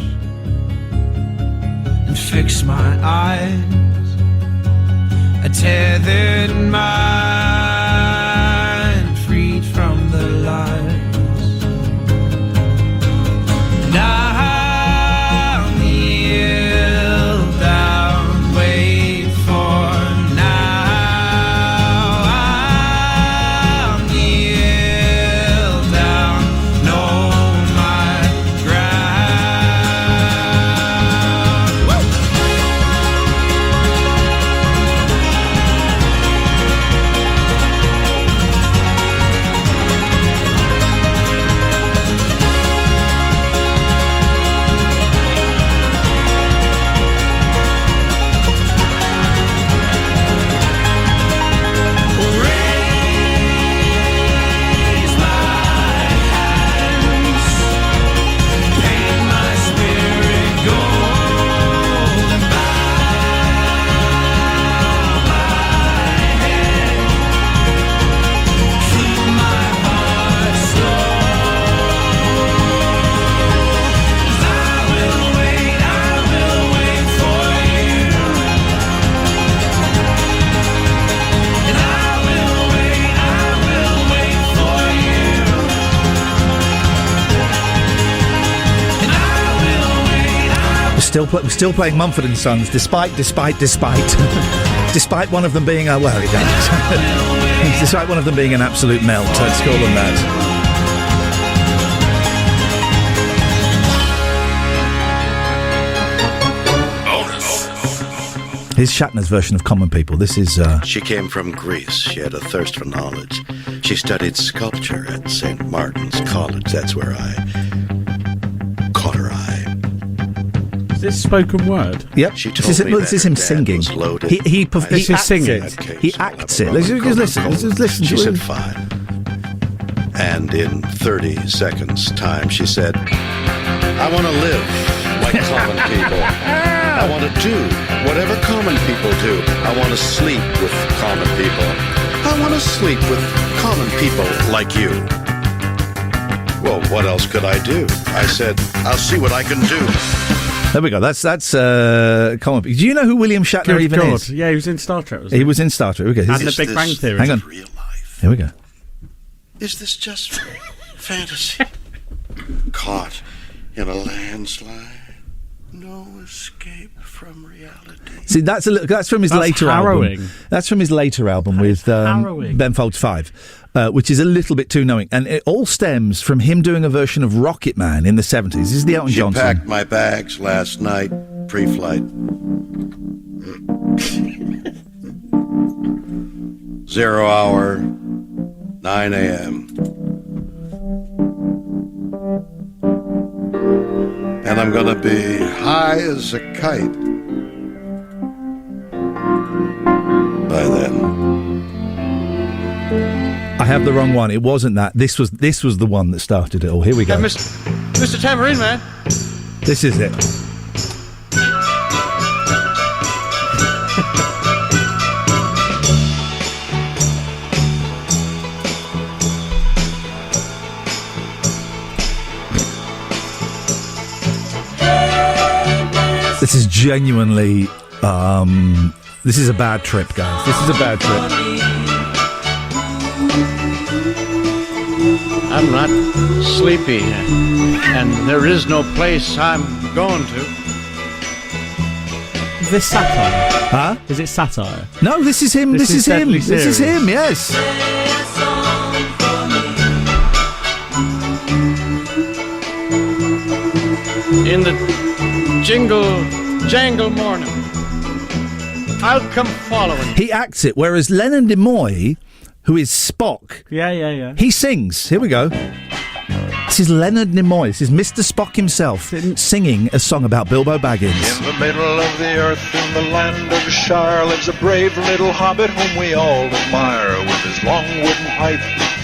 and fix my eyes. A tethered mind, freed from the lies. And I'll kneel down, wait for now. We're still playing Mumford and Sons, despite one of them being a despite one of them being an absolute melt. Let's call them that. Here's Shatner's version of Common People. This is... She came from Greece. She had a thirst for knowledge. She studied sculpture at St. Martin's College. That's where I caught her eye. Is this spoken word? Yep. She told This is, me well, that this is her him dad singing. was loaded. He This is acts singing. it. He acts it. Let's just listen. Let's just listen. She said, fine. And in 30 seconds' time, she said, I want to live like common people. I want to do whatever common people do. I want to sleep with common people. I want to sleep with common people like you. Well, what else could I do? I said, I'll see what I can do. There we go. That's common. Do you know who William Shatner even is? Yeah, he was in Star Trek. He was in Star Trek. Okay. And The Big Bang Theory. Hang on. Real life? Here we go. Is this just fantasy? Caught in a landslide? No escape from reality. See, that's from his That's later harrowing. album. That's from his later album with harrowing. Ben Folds 5, which is a little bit too knowing, and it all stems from him doing a version of Rocket Man in the 70s. This is the Elton She John song. packed my bags last night, pre-flight. 0 hour, 9 a.m. And I'm gonna be high as a kite by then. I have the wrong one. It wasn't that. This was the one that started it all. Here we go. Mr. Tambourine Man. This is it. This is genuinely, this is a bad trip, guys. This is a bad trip. I'm not sleepy, and there is no place I'm going to. Is this satire? Huh? Is it satire? No, this is him. This is him. deadly This is serious. him. Yes. In the jangle morning, I'll come following. He acts it, whereas Leonard Nimoy, who is Spock, Yeah. he sings. Here we go. This is Leonard Nimoy. This is Mr. Spock himself singing a song about Bilbo Baggins. In the middle of the earth, in the land of Shire, lives a brave little hobbit whom we all admire. With his long wooden pipe,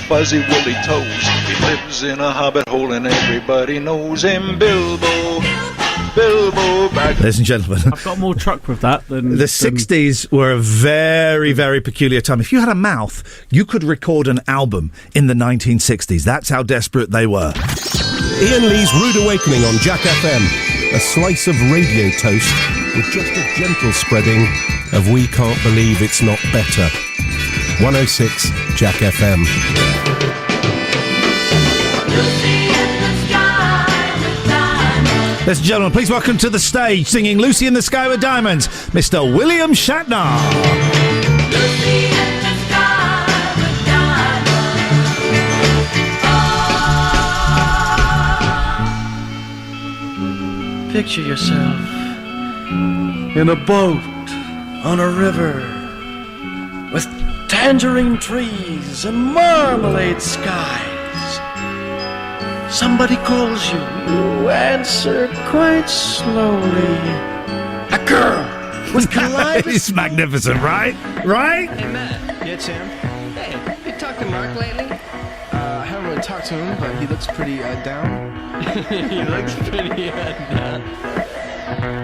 fuzzy woolly toes, he lives in a hobbit hole and everybody knows him. Bilbo Baggins. Ladies and gentlemen, I've got more truck with that than... the 60s were a very, very peculiar time. If you had a mouth, you could record an album in the 1960s. That's how desperate they were. Iain Lee's Rude Awakening on Jack FM. A slice of radio toast with just a gentle spreading of We Can't Believe It's Not Better. 106 Jack FM. Ladies and gentlemen, please welcome to the stage, singing Lucy in the Sky with Diamonds, Mr. William Shatner. Picture yourself in a boat on a river with tangerine trees and marmalade skies. Somebody calls you. You answer quite slowly. A girl with kaleidoscope. It's magnificent, right? Right? Hey, Matt. Yeah, Tim. Hey, you talked to Mark lately? I haven't really talked to him, but he looks pretty down. He looks pretty down.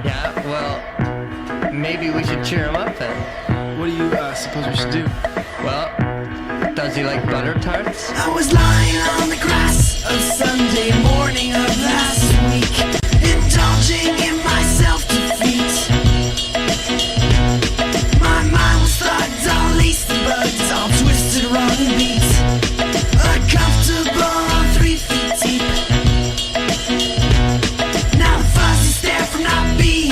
Yeah, well, maybe we should cheer him up then. What do you suppose we should do? Well, does he like butter tarts? I was lying on the grass of Sunday morning of last week, indulging in my self-defeat. My mind was thugged, all laced and bugged, all twisted, wrong and beat. Uncomfortable, 3 feet deep. Now the fuzzy stare from not being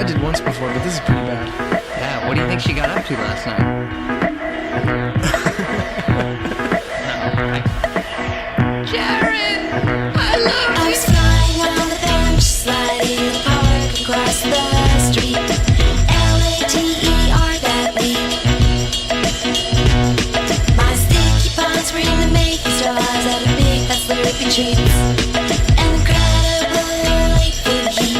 I did once before, but this is pretty bad. Yeah, what do you think she got up to last night? Jared, I love you. I was flying on the bench, sliding the park across the street. LATER that week. My sticky palms were in the making straws out of big fat slurpy treats. An incredible late for the heat.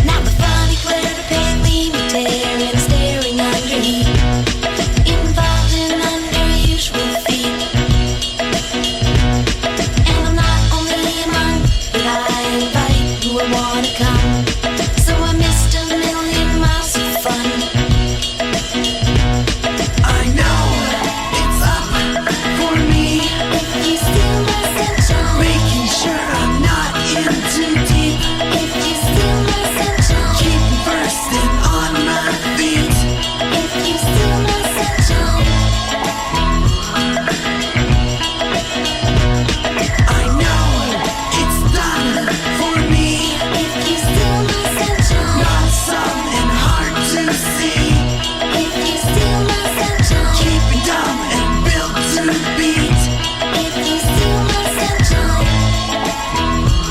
Now the funny Claire to peg leave me tearing, staring under heat. Involved in unusual feet. And I'm not only a monk, but I invite who I wanna come. So I missed a million miles of fun. I know it's up for me. If you steal my sunshine, making sure I'm not in too deep. If you steal my sunshine, keep bursting on my feet. If you steal my sunshine, I know it's done for me. If you steal my sunshine, not some and hard to see. If you steal my sunshine, keep it dumb and built to beat. If you steal my sunshine, my sunshine.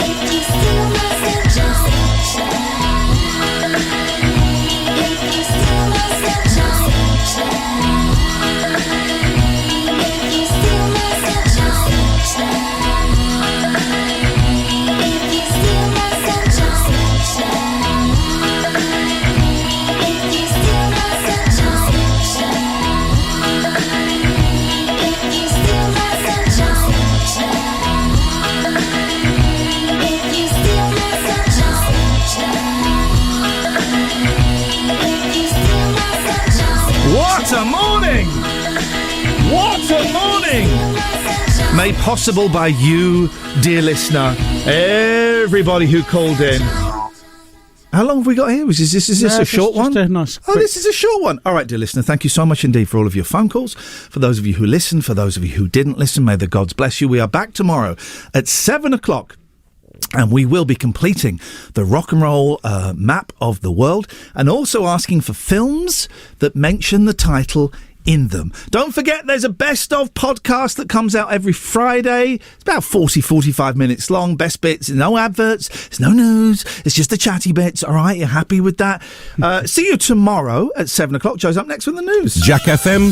If you steal my sunshine, if you steal my sunshine, if you steal my sunshine, if you steal my What a morning! What a morning! Made possible by you, dear listener. Everybody who called in. How long have we got here? Is this a short one? Nice this is a short one. All right, dear listener, thank you so much indeed for all of your phone calls. For those of you who listened, for those of you who didn't listen, may the gods bless you. We are back tomorrow at 7 o'clock. And we will be completing the rock and roll map of the world and also asking for films that mention the title in them. Don't forget there's a best of podcast that comes out every Friday. It's about 45 minutes long. Best bits, no adverts, there's no news, it's just the chatty bits. All right, you're happy with that? See you tomorrow at 7 o'clock. Joe's up next with the news. Jack FM.